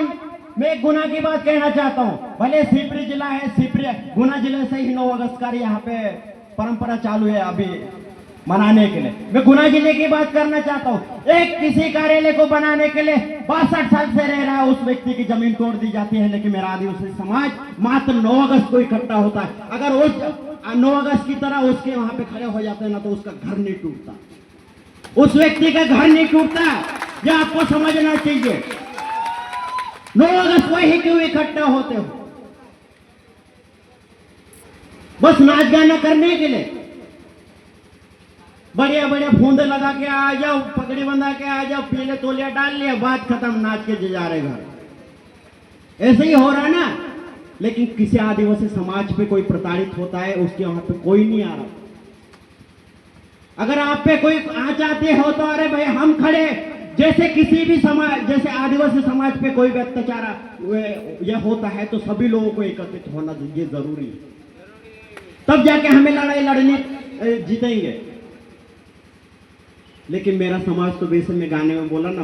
मैं गुना की बात कहना चाहता हूँ, भले सिपरी जिला है, सिपरी गुना जिले से ही 9 अगस्त का यहाँ पे परंपरा चालू है अभी मनाने के लिए। मैं गुना जिले की बात करना चाहता हूँ। एक किसी कार्यालय को बनाने के लिए 62 साल से रह रहा है, उस व्यक्ति की जमीन तोड़ दी जाती है, लेकिन मेरा आदिवासी समाज मात्र 9 अगस्त को इकट्ठा होता है। अगर उस 9 अगस्त की तरह उसके वहां पे खड़े हो जाते हैं ना, तो उसका घर नहीं टूटता, उस व्यक्ति का घर नहीं टूटता। यह आपको समझना चाहिए। 9 अगस्त को ही क्यों इकट्ठा होते हो? बस नाच गाना करने के लिए, बढ़िया बढ़िया फूंदे लगा के आ जाओ, पगड़ी बंधा के आ जाओ, पीले तोलिया डाल लिया, बात खत्म, नाच के जा रहे घर। ऐसे ही हो रहा ना। लेकिन किसी आदिवासी समाज पे कोई प्रताड़ित होता है, उसके वहां पे कोई नहीं आ रहा। अगर आप पे कोई आ जाते हो तो अरे भाई हम खड़े, जैसे किसी भी समाज, जैसे आदिवासी समाज पे कोई भी अत्याचार यह होता है तो सभी लोगों को एकत्रित होना ये जरूरी है, तब जाके हमें लड़ाई लड़नी जीतेंगे। लेकिन मेरा समाज तो वैसे में गाने में बोला ना,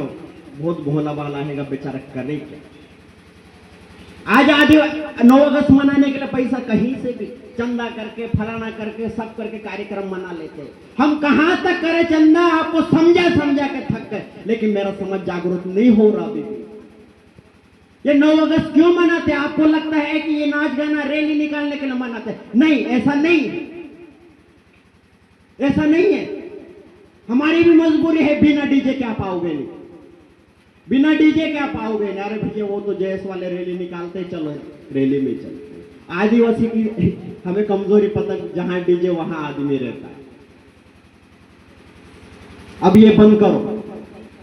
बहुत भोला भाला है, बेचारा करे क्या। आज 9 अगस्त मनाने के लिए पैसा कहीं से भी चंदा करके, फलाना करके, सब करके कार्यक्रम मना लेते हैं। हम कहां तक करें चंदा, आपको समझा समझा के थक गए, लेकिन मेरा समझ जागरूक नहीं हो रहा अभी। ये 9 अगस्त क्यों मनाते हैं? आपको लगता है कि ये नाच गाना रैली निकालने के लिए मनाते हैं? नहीं, ऐसा नहीं है, ऐसा नहीं है। हमारी भी मजबूरी है, बिना डीजे क्या पाओगे नहीं, बिना डीजे क्या पाओगे नहीं। अरे भैया वो तो जैस वाले रैली निकालते, चलो रैली में चलते। आदिवासी की हमें कमजोरी पता, जहां डीजे वहां आदमी रहता है। अब ये बंद करो,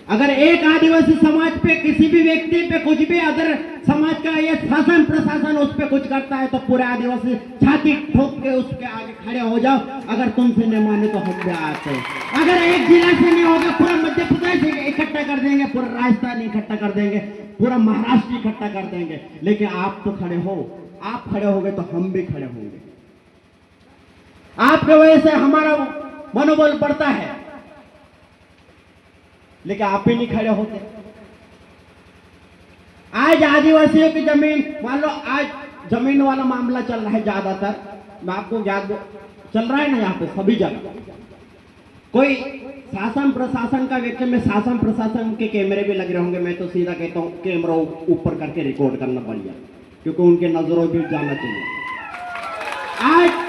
अगर एक आदिवासी समाज पे किसी भी व्यक्ति पे कुछ भी अदर समाज का ये शासन प्रशासन उस पे कुछ करता है तो पूरे आदिवासी छाती ठोक के उसके आगे खड़े हो जाओ। अगर तुमसे नहीं माने तो हम भी आते हैं। अगर एक जिला से नहीं होगा पूरा मध्य प्रदेश इकट्ठा कर देंगे, पूरा राजस्थान इकट्ठा कर देंगे, पूरा महाराष्ट्र इकट्ठा कर देंगे। लेकिन आप तो खड़े हो, आप खड़े होंगे तो हम भी खड़े होंगे। आपके वजह से हमारा मनोबल बढ़ता है, लेकिन आप ही नहीं खड़े होते। आज आदिवासियों की जमीन, मान लो आज जमीन वाला मामला चल रहा है ज्यादातर, मैं आपको याद चल रहा है ना यहाँ पे सभी जगह। कोई शासन प्रशासन का व्यक्ति में शासन प्रशासन के कैमरे भी लग रहे होंगे, मैं तो सीधा कहता हूँ कैमरा ऊपर करके रिकॉर्ड करना बढ़िया, क्योंकि उनके नजरों भी जाना चाहिए। आज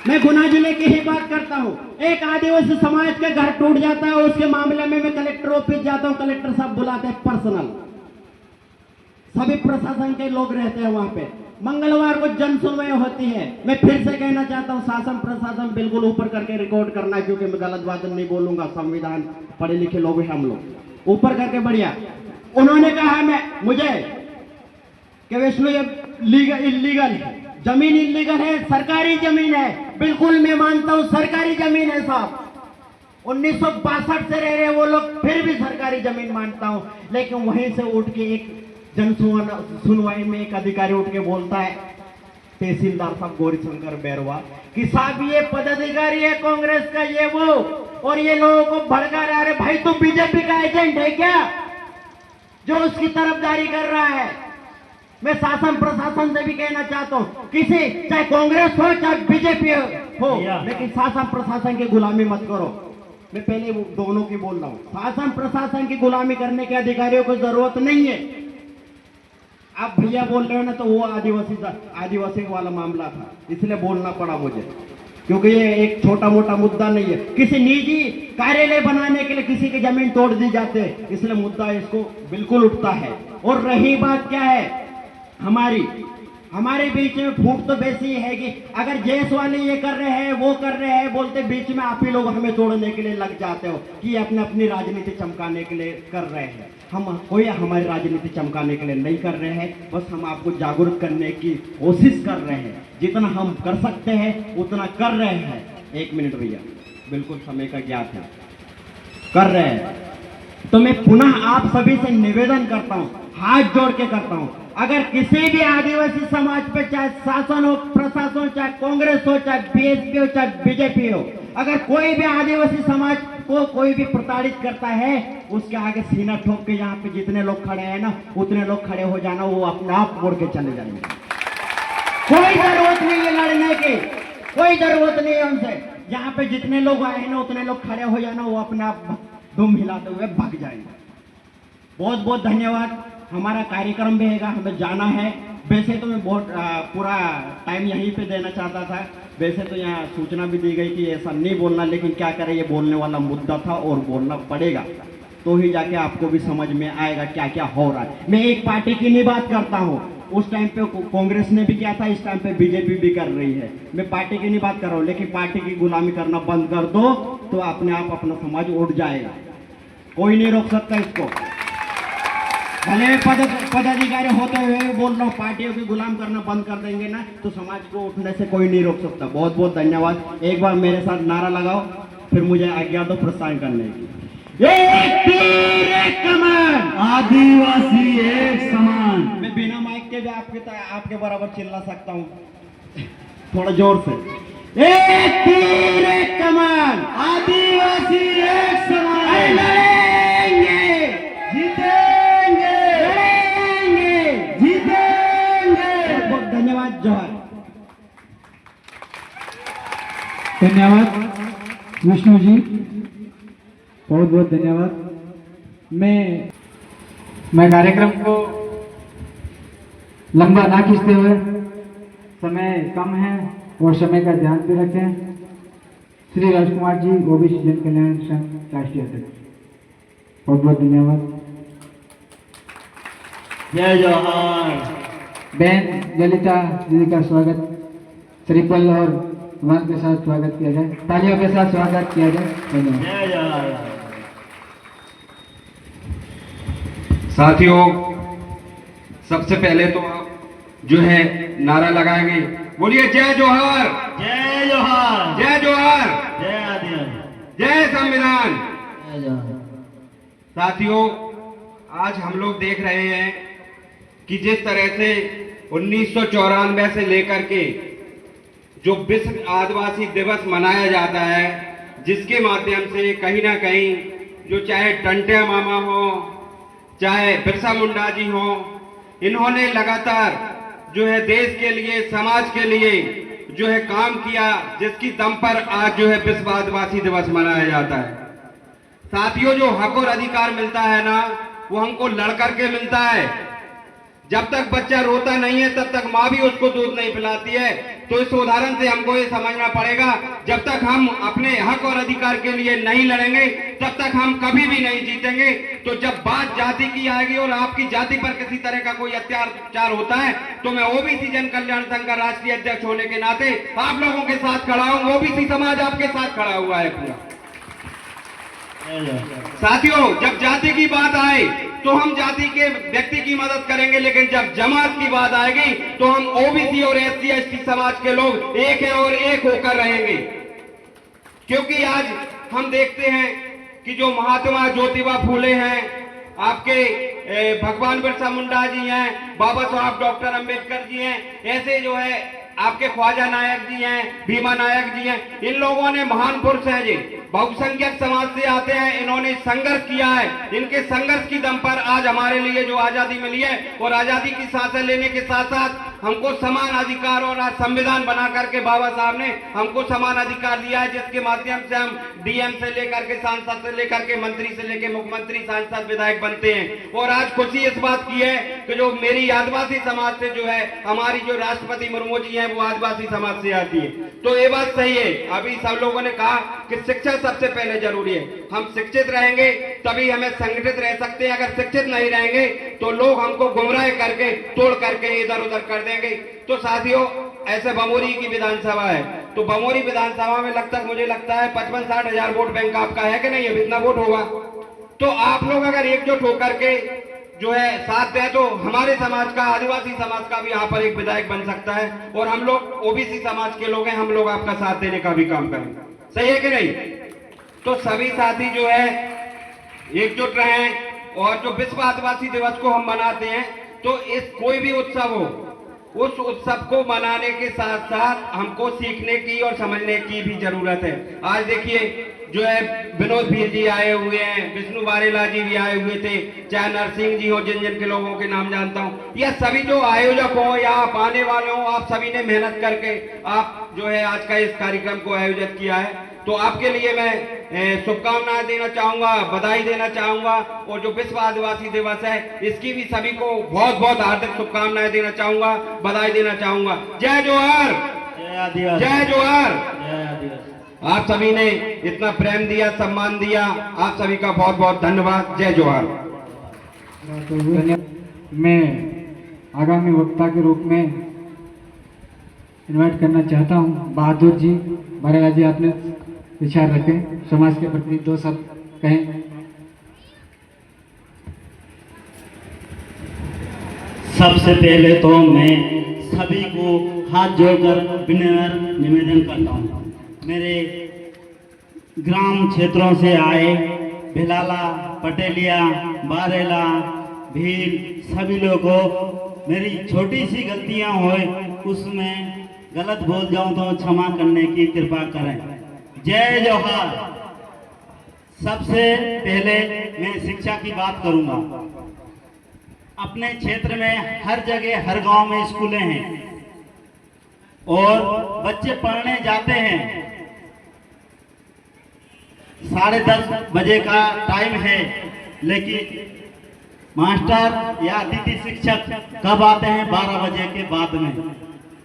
मैं गुना जिले की ही बात करता हूँ, एक आदिवासी समाज के घर टूट जाता है, उसके मामले में मैं कलेक्टर ऑफिस जाता हूँ, कलेक्टर साहब बुलाते हैं पर्सनल, सभी प्रशासन के लोग रहते हैं वहां पे। मंगलवार को जन सुनवाई होती है। मैं फिर से कहना चाहता हूँ शासन प्रशासन बिल्कुल ऊपर करके रिकॉर्ड करना है, क्योंकि मैं गलत बात नहीं बोलूंगा, संविधान पढ़े लिखे लोग हैं हम लोग, ऊपर करके बढ़िया। उन्होंने कहा मैं मुझे कि वैष्णो ये इलीगल है, जमीन इलीगल है, सरकारी जमीन है। बिल्कुल मैं मानता हूं सरकारी जमीन है साहब, 1962 से रह रहे वो लोग, फिर भी सरकारी जमीन मानता हूं। लेकिन वहीं से उठ के एक जन सुनवाई में एक अधिकारी उठ के बोलता है, तहसीलदार साहब गौरीशंकर बैरवा, कि साहब ये पदाधिकारी है कांग्रेस का ये वो, और ये लोगों को भड़का रहा है। भाई तुम बीजेपी का एजेंट है क्या जो उसकी तरफदारी कर रहा है? मैं शासन प्रशासन से भी कहना चाहता हूँ, किसी चाहे कांग्रेस हो चाहे बीजेपी हो, लेकिन शासन प्रशासन की गुलामी मत करो। मैं पहले दोनों की बोल रहा हूँ, शासन प्रशासन की गुलामी करने के अधिकारियों को जरूरत नहीं है। आप भैया बोल रहे हो ना, तो वो आदिवासी वाला मामला था, इसलिए बोलना पड़ा मुझे, क्योंकि ये एक छोटा मोटा मुद्दा नहीं है। किसी निजी कार्यालय बनाने के लिए किसी की जमीन तोड़ दी जाते है, इसलिए मुद्दा इसको बिल्कुल उठता है। और रही बात क्या है, हमारे बीच में फूट तो वैसी है कि अगर जैस वाले ये कर रहे हैं वो कर रहे हैं बोलते, बीच में आप ही लोग हमें तोड़ने के लिए लग जाते हो कि अपनी राजनीति चमकाने के लिए कर रहे हैं। हम कोई हमारी राजनीति चमकाने के लिए नहीं कर रहे हैं, बस हम आपको जागरूक करने की कोशिश कर रहे हैं। जितना हम कर सकते हैं उतना कर रहे हैं। 1 मिनट भैया, बिल्कुल समय का ज्ञात है, कर रहे हैं। तो मैं पुनः आप सभी से निवेदन करता हूं, हाथ जोड़ के करता हूं, अगर किसी भी आदिवासी समाज पे चाहे शासन हो प्रशासन हो, चाहे कांग्रेस हो, चाहे बीएसपी हो, चाहे बीजेपी हो, अगर कोई भी आदिवासी समाज को कोई भी प्रताड़ित करता है, उसके आगे सीना ठोक के यहाँ पे जितने लोग खड़े हैं ना, उतने लोग खड़े हो जाना, वो अपने आप मोड़ के चले जाएंगे। कोई जरूरत नहीं है लड़ने की, कोई जरूरत नहीं है उनसे। यहाँ पे जितने लोग आए हैं ना, उतने लोग खड़े हो जाना, वो अपने आप धूम हिलाते हुए भाग जाएंगे। बहुत बहुत धन्यवाद। हमारा कार्यक्रम भी है, हमें जाना है। वैसे तो मैं बहुत पूरा टाइम यहीं पे देना चाहता था, वैसे तो यहाँ सूचना भी दी गई कि ऐसा नहीं बोलना, लेकिन क्या करें, ये बोलने वाला मुद्दा था और बोलना पड़ेगा, तो ही जाके आपको भी समझ में आएगा क्या क्या हो रहा है। मैं एक पार्टी की नहीं बात करता हूँ, उस टाइम पे कांग्रेस ने भी किया था, इस टाइम पे बीजेपी भी कर रही है। मैं पार्टी की नहीं बात कर रहा हूँ, लेकिन पार्टी की गुलामी करना बंद कर दो तो अपने आप अपना समाज उठ जाएगा, कोई नहीं रोक सकता इसको। भले पदाधिकारी होते हुए बोल रहा हूँ, पार्टियों की गुलाम करना बंद कर देंगे ना, तो समाज को उठने से कोई नहीं रोक सकता। बहुत बहुत धन्यवाद। एक बार मेरे साथ नारा लगाओ, फिर मुझे आज्ञा दो प्रस्थान करने की। एक तीर एक कमान, आदिवासी एक समान। मैं बिना माइक के भी आपके बराबर चिल्ला सकता हूँ, थोड़ा जोर से। एक तीर एक कमान, आदिवासी एक समान। लड़ेंगे, जीतेंगे, लड़ेंगे, जीतेंगे। बहुत धन्यवाद। जोहार। धन्यवाद विष्णु जी, बहुत बहुत धन्यवाद। मैं कार्यक्रम को लंबा ना खींचते हुए, समय कम है और समय का ध्यान भी रखें। श्री राजकुमार जी, ओबीसी जन कल्याण संघ राष्ट्रीय अध्यक्ष, बहुत बहुत धन्यवाद। जय जवाहर। बहन ललिता दीदी का स्वागत श्रीफल और वन के साथ स्वागत किया जाए, तालियों के साथ स्वागत किया जाए। धन्यवाद। जय जवाहर। साथियों, सबसे पहले तो आप जो है नारा लगाएंगे, बोलिए जय जोहार, जय जोहार, जय जोहार, जय आदिवासी, जय संविधान। जय जोहार। साथियों, आज हम लोग देख रहे हैं कि जिस तरह से 1994 से लेकर के जो विश्व आदिवासी दिवस मनाया जाता है, जिसके माध्यम से कहीं ना कहीं जो चाहे टंटिया मामा हो, चाहे बिरसा मुंडा जी हो, इन्होंने लगातार जो है देश के लिए, समाज के लिए जो है काम किया, जिसकी दम पर आज जो है विश्व आदिवासी दिवस मनाया जाता है। साथियों, जो हक और अधिकार मिलता है ना, वो हमको लड़ करके मिलता है। जब तक बच्चा रोता नहीं है तब तक माँ भी उसको दूध नहीं पिलाती है। तो इस उदाहरण से हमको ये समझना पड़ेगा, जब तक हम अपने हक और अधिकार के लिए नहीं लड़ेंगे तब तक हम कभी भी नहीं जीतेंगे। तो जब बात जाति की आएगी और आपकी जाति पर किसी तरह का कोई अत्याचार होता है, तो मैं ओबीसी जन कल्याण संघ का राष्ट्रीय अध्यक्ष होने के नाते आप लोगों के साथ खड़ा हूं। ओबीसी समाज आपके साथ खड़ा हुआ है पूरा। साथियों, जब जाति की बात आए तो हम जाति के व्यक्ति की मदद करेंगे, लेकिन जब जमात की बात आएगी तो हम ओबीसी और एससी एसटी समाज के लोग एक है और एक होकर रहेंगे। क्योंकि आज हम देखते हैं कि जो महात्मा ज्योतिबा फूले हैं, आपके भगवान बिरसा मुंडा जी हैं, बाबा साहब डॉक्टर अंबेडकर जी हैं, ऐसे जो है आपके ख्वाजा नायक जी हैं, भीमा नायक जी हैं, इन लोगों ने महान पुरुष हैं जी, बहुसंख्यक समाज से आते हैं, इन्होंने संघर्ष किया है। इनके संघर्ष की दम पर आज हमारे लिए जो आजादी मिली है, और आजादी की सांसें लेने के साथ साथ हमको समान अधिकार, और आज संविधान बना करके बाबा साहब ने हमको समान अधिकार दिया है, जिसके माध्यम से हम डीएम से लेकर के सांसद से लेकर के मंत्री से लेकर मुख्यमंत्री, सांसद, विधायक बनते हैं। और आज खुशी इस बात की है कि जो मेरी आदिवासी समाज से जो है हमारी जो राष्ट्रपति मुर्मू जी है, वो आदिवासी समाज से आती है। तो ये बात सही है। अभी सब लोगों ने कहा कि शिक्षा सबसे पहले जरूरी है। हम शिक्षित रहेंगे तभी हमें संगठित रह सकते हैं। अगर शिक्षित नहीं रहेंगे तो लोग हमको गुमराह करके, तोड़ करके इधर उधर कर देंगे। तो साथियों, ऐसे बमोरी की विधानसभा है, तो बमोरी विधानसभा में मुझे लगता है 55-60 हजार वोट बैंक आपका है कि नहीं है? इतना वोट होगा। तो आप लोग अगर एकजुट होकर के जो है साथ दें तो हमारे समाज का, आदिवासी समाज का भी यहाँ पर एक विधायक बन सकता है। और हम लोग ओबीसी समाज के लोग हैं, हम लोग आपका साथ देने का भी काम करेंगे। सही है कि नहीं? तो सभी साथी जो है एकजुट रहें, और जो विश्व आदिवासी दिवस को हम मनाते हैं, तो इस कोई भी उत्सव हो, उस उत्सव को मनाने के साथ साथ हमको सीखने की और समझने की भी जरूरत है। आज देखिए जो है विनोद भीर जी आए हुए हैं, विष्णु वारेला जी भी आए हुए थे, चाहे नरसिंह जी हो, जिन जिन के लोगों के नाम जानता हूँ, या सभी जो आयोजक हो या आप आने वाले हो, आप सभी ने मेहनत करके आप जो है आज का इस कार्यक्रम को आयोजित किया है। तो आपके लिए मैं शुभकामनाएं देना चाहूंगा, बधाई देना चाहूंगा, और जो विश्व आदिवासी दिवस है इसकी भी सभी को बहुत बहुत हार्दिक शुभकामनाएं देना चाहूंगा, बधाई देना चाहूंगा। जय जोहार, जय आदिवासी, जय जोहार। जय आदिवासी। आप सभी ने इतना प्रेम दिया, सम्मान दिया, आप सभी का बहुत बहुत धन्यवाद। जय जोहार। मैं आगामी वक्ता के रूप में इनवाइट करना चाहता हूं बहादुर जी, वारेला जी, आपने विचार रखें, समाज के प्रति दो शब्द कहें। सबसे पहले तो मैं सभी को हाथ जोड़कर विनम्र निवेदन करता हूँ। मेरे ग्राम क्षेत्रों से आए भिलाला, पटेलिया, बारेला, भील, सभी लोगों को मेरी छोटी सी गलतियाँ होए, उसमें गलत बोल जाऊं तो क्षमा करने की कृपा करें। जय जोहार। सबसे पहले मैं शिक्षा की बात करूंगा। अपने क्षेत्र में हर जगह, हर गांव में स्कूलें हैं और बच्चे पढ़ने जाते हैं। 10:30 बजे का टाइम है, लेकिन मास्टर या अतिथि शिक्षक कब आते हैं? 12 बजे के बाद में।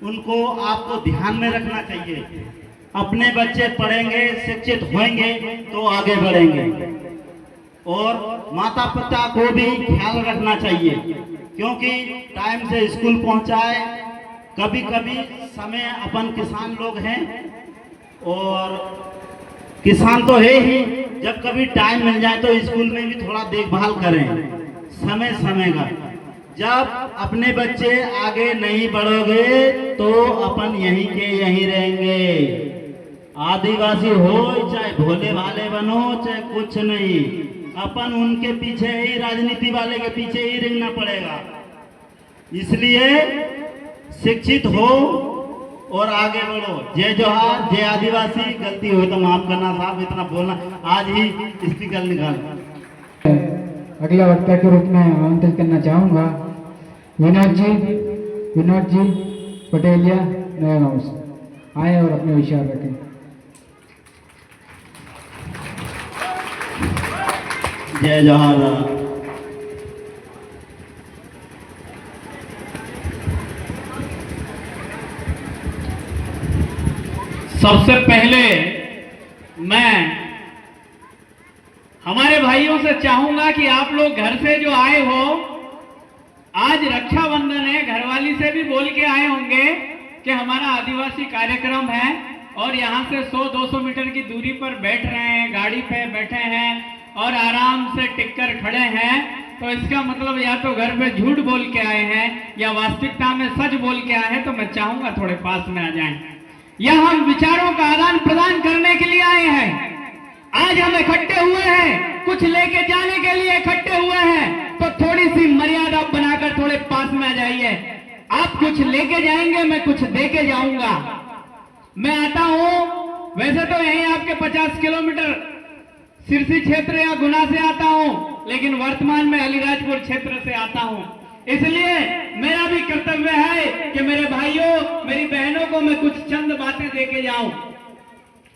उनको आपको ध्यान में रखना चाहिए। अपने बच्चे पढ़ेंगे, शिक्षित होंगे तो आगे बढ़ेंगे। और माता पिता को भी ख्याल रखना चाहिए, क्योंकि टाइम से स्कूल पहुंचाए। कभी कभी समय, अपन किसान लोग हैं और किसान तो है ही, जब कभी टाइम मिल जाए तो स्कूल में भी थोड़ा देखभाल करें। समय समय का। जब अपने बच्चे आगे नहीं बढ़ोगे तो अपन यहीं के यहीं रहेंगे। आदिवासी हो चाहे भोले भाले बनो चाहे कुछ नहीं, अपन उनके पीछे ही, राजनीति वाले के पीछे ही रेंगना पड़ेगा। इसलिए शिक्षित हो और आगे बढ़ो। जय जोहार, जय आदिवासी। गलती हुई तो माफ करना साहब, इतना बोलना आज ही स्पीकर निकाल। अगला वक्ता के रूप में आमंत्रित करना चाहूँगा विनोद जी पटेलिया नया गाँव से आए और अपने विचार रखें। जय जोहार। सबसे पहले मैं हमारे भाइयों से चाहूंगा कि आप लोग घर से जो आए हो, आज रक्षाबंधन है, घरवाली से भी बोल के आए होंगे कि हमारा आदिवासी कार्यक्रम है और यहाँ से 100-200 मीटर की दूरी पर बैठ रहे हैं, गाड़ी पे बैठे हैं और आराम से टिककर खड़े हैं, तो इसका मतलब या तो घर पे झूठ बोल के आए हैं या वास्तविकता में सच बोल के आए हैं। तो मैं चाहूंगा थोड़े पास में आ जाएं। यह हम विचारों का आदान प्रदान करने के लिए आए हैं। आज हम इकट्ठे हुए हैं, कुछ लेके जाने के लिए इकट्ठे हुए हैं, तो थोड़ी सी मर्यादा बनाकर थोड़े पास में आ जाइए। आप कुछ लेके जाएंगे, मैं कुछ देके जाऊंगा। मैं आता हूं, वैसे तो यहीं आपके 50 किलोमीटर सिरसी क्षेत्र या गुना से आता हूं, लेकिन वर्तमान में अलीराजपुर क्षेत्र से आता हूं। इसलिए मेरा भी कर्तव्य है कि मेरे भाइयों, मेरी बहनों को मैं कुछ चंद बातें देके जाऊं।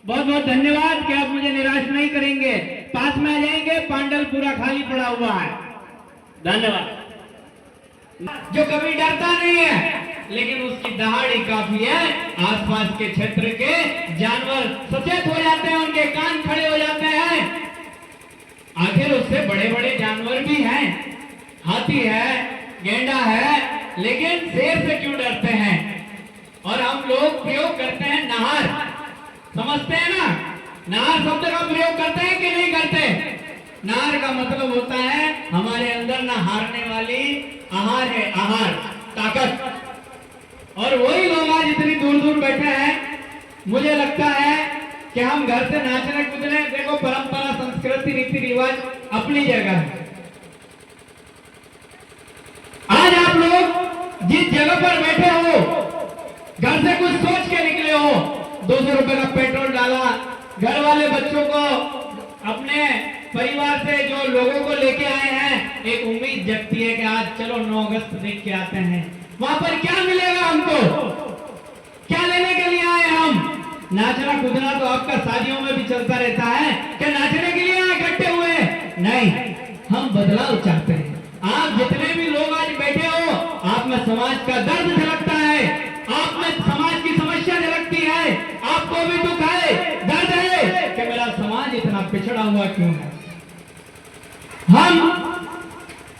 बहुत बहुत धन्यवाद कि आप मुझे निराश नहीं करेंगे। पास में आ जाएंगे, पांडल पूरा खाली पड़ा हुआ है। धन्यवाद। जो कभी डरता नहीं है लेकिन उसकी दहाड़ी काफी है। आसपास के क्षेत्र के जानवर सचेत हो जाते हैं, उनके कान खड़े हो जाते हैं। आखिर उससे बड़े बड़े जानवर भी हैं, हाथी है, गेंडा है, लेकिन शेर से क्यों डरते हैं? और हम लोग प्रयोग करते हैं नहर, समझते हैं ना? नहर शब्द का प्रयोग करते हैं कि नहीं करते? नहर का मतलब होता है हमारे अंदर ना हारने वाली आहार है, आहार, ताकत। और वही लोग आज इतनी दूर दूर बैठे हैं। मुझे लगता है कि हम घर से नाचने कूदने, देखो परंपरा, संस्कृति, रीति रिवाज अपनी जगह है। आज आप लोग जिस जगह पर बैठे हो, घर से कुछ सोच के निकले हो, 200 रुपए का पेट्रोल डाला, घर वाले बच्चों को, अपने परिवार से जो लोगों को लेके आए हैं, एक उम्मीद जगती है कि आज चलो 9 अगस्त देख के आते हैं। वहां पर क्या मिलेगा हमको? क्या लेने के लिए आए हम? नाचना कूदना तो आपका शादियों में भी चलता रहता है। क्या नाचने के लिए इकट्ठे हुए? नहीं, हम बदलाव चाहते हैं। आप जितने भी लोग आज बैठे हो, आप में समाज का दर्द झलकता है, आप में समाज की समस्या झलकती है। आपको भी दुख है, दर्द है कि मेरा समाज इतना पिछड़ा हुआ क्यों है। हम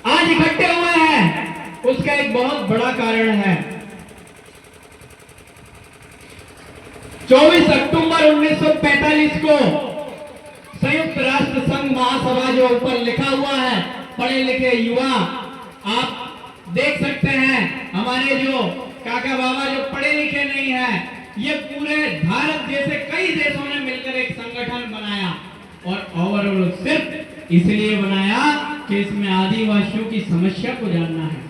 आज इकट्ठे हुए हैं, उसका एक बहुत बड़ा कारण है। 24 अक्टूबर 1945 को संयुक्त राष्ट्र संघ महासभा जो ऊपर लिखा हुआ है, पढ़े लिखे युवा आप देख सकते हैं, हमारे जो काका बाबा जो पढ़े लिखे नहीं है, ये पूरे भारत जैसे कई देशों ने मिलकर एक संगठन बनाया और ओवरऑल सिर्फ इसलिए बनाया कि इसमें आदिवासियों की समस्या को जानना है।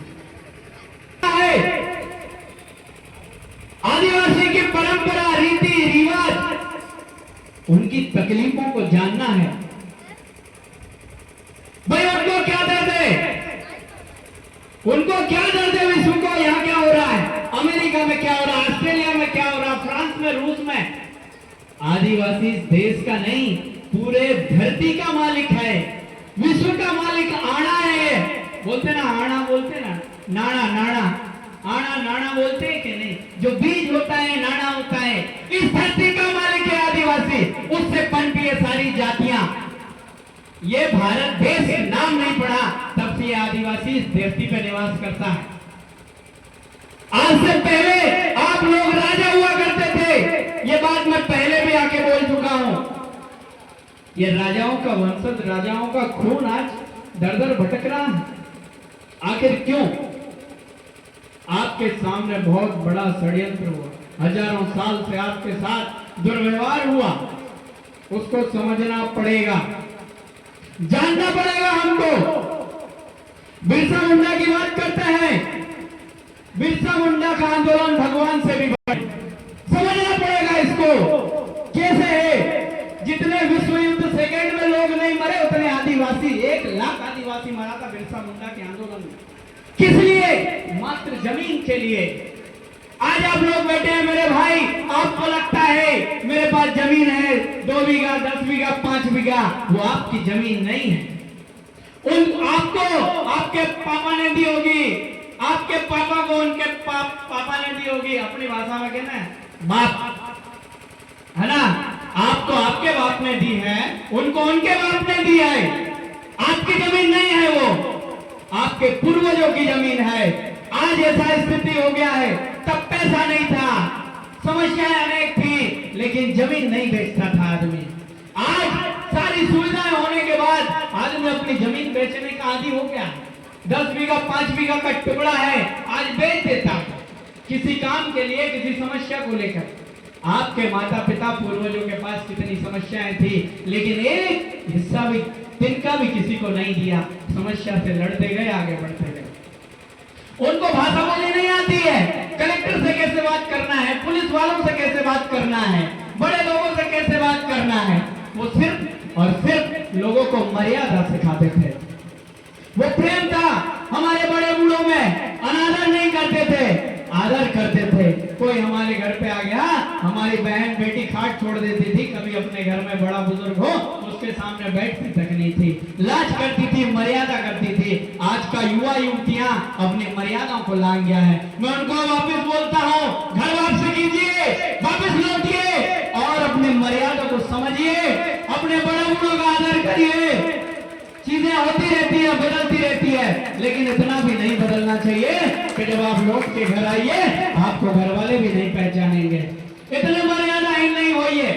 आदिवासी की परंपरा, रीति रिवाज, उनकी तकलीफों को जानना है। भाई उनको क्या दर्द है, उनको क्या दर्द है, विश्व को यहाँ क्या हो रहा है, अमेरिका में क्या हो रहा है, ऑस्ट्रेलिया में क्या हो रहा है, फ्रांस में, रूस में। आदिवासी देश का नहीं, पूरे धरती का मालिक है, विश्व का मालिक आना है। बोलते ना आना, बोलते ना नाना, नाना आना नाना बोलते हैं कि नहीं? जो बीज होता है नाना होता है। इस धरती का मालिक है आदिवासी, उससे पनपी है सारी जातियां। ये भारत देश नाम नहीं पड़ा तब से आदिवासी इस धरती पे निवास करता है। आज से पहले आप लोग राजा हुआ करते थे, ये बात मैं पहले भी आके बोल चुका हूं। ये राजाओं का वंशज, राजाओं का खून आज दर दर भटक रहा है। आखिर क्यों? आपके सामने बहुत बड़ा षड्यंत्र हुआ, हजारों साल से आपके साथ दुर्व्यवहार हुआ, उसको समझना पड़ेगा, जानना पड़ेगा हमको। बिरसा मुंडा की बात करते हैं, बिरसा मुंडा का आंदोलन भगवान से भी बड़ा, समझना पड़ेगा इसको कैसे है। जितने विश्व युद्ध सेकेंड में लोग नहीं मरे, उतने आदिवासी 1 लाख आदिवासी मरा था बिरसा मुंडा के आंदोलन में। किस लिए? मात्र जमीन के लिए। आज आप लोग बैठे हैं मेरे भाई, आपको लगता है मेरे पास जमीन है 2 बीघा 10 बीघा 5 बीघा, वो आपकी जमीन नहीं है। उन आपको आपके पापा ने दी होगी, आपके पापा को उनके पापा ने दी होगी। अपनी भाषा में कहना है बाप, है ना? आपको आपके बाप ने दी है, उनको उनके बाप ने दी है। आपकी जमीन नहीं है, वो आपके पूर्वजों की जमीन है। आज ऐसा स्थिति हो गया है, तब पैसा नहीं था, समस्याएं अनेक थी, लेकिन जमीन नहीं बेचता था आदमी। आज सारी सुविधाएं होने के बाद आदमी अपनी जमीन बेचने का आदी हो गया। 10 बीघा 5 बीघा का टुकड़ा है, आज बेच देता किसी काम के लिए, किसी समस्या को लेकर। आपके माता पिता पूर्वजों के पास कितनी समस्याएं थी, लेकिन एक हिस्सा भी तिनका भी किसी को नहीं दिया। समस्या से लड़ते गए, आगे बढ़ते गए। उनको भाषा बोली नहीं आती है, कलेक्टर से कैसे बात करना है, पुलिस वालों से कैसे बात करना है, बड़े लोगों से कैसे बात करना है। वो सिर्फ और सिर्फ लोगों को मर्यादा सिखाते थे। वो प्रेम था हमारे बड़े बूढ़ों में, अनादर नहीं करते थे, आदर करते थे। कोई हमारे घर पे आ गया, हमारी बहन बेटी खाट छोड़ देती थी, कभी अपने घर में बड़ा बुजुर्ग हो उसके सामने बैठती तक नहीं थी, लाज करती थी, मर्यादा करती थी। आज का युवा युवतियां अपनी मर्यादाओं को लांग गया है। मैं उनको वापस बोलता हूँ, घर वापस कीजिए, वापस लौटिए और अपनी मर्यादा को समझिए, अपने बड़े बूढ़ों का आदर करिए। चीजें होती रहती है, बदलती रहती है, लेकिन इतना भी नहीं बदलना चाहिए कि जब आप लौट के घर आइए आपको घर वाले भी नहीं पहचानेंगे। इतने मर्यादाहीन नहीं होइए।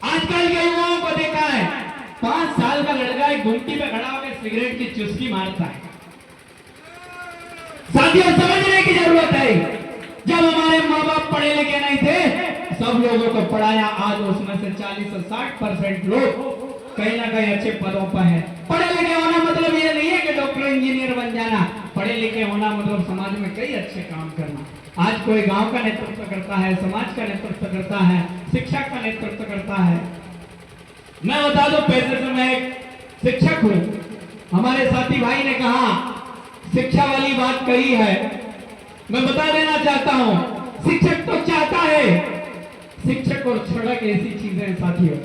आजकल के युवाओं को देखा है, 5 साल का लड़का एक गुमटी पे खड़ा होकर सिगरेट की चुस्की मारता है। साथियों, समझने की जरूरत है। जब हमारे माँ बाप पढ़े लिखे नहीं थे, सब लोगों को पढ़ाया, आज उसमें से 40 से 60% लोग कहीं ना कहीं अच्छे पदों पर है। पढ़े लिखे होना मतलब ये नहीं है कि डॉक्टर इंजीनियर बन जाना। पढ़े लिखे होना मतलब समाज में कई अच्छे काम करना। आज कोई गांव का नेतृत्व करता है, समाज का नेतृत्व करता है, शिक्षा का नेतृत्व करता है। मैं बता दूं, पैसे से मैं एक शिक्षक हूं। हमारे साथी भाई ने कहा, शिक्षा वाली बात कही है, मैं बता देना चाहता हूं, शिक्षक तो चाहता है। शिक्षक और सड़क ऐसी चीजें साथियों,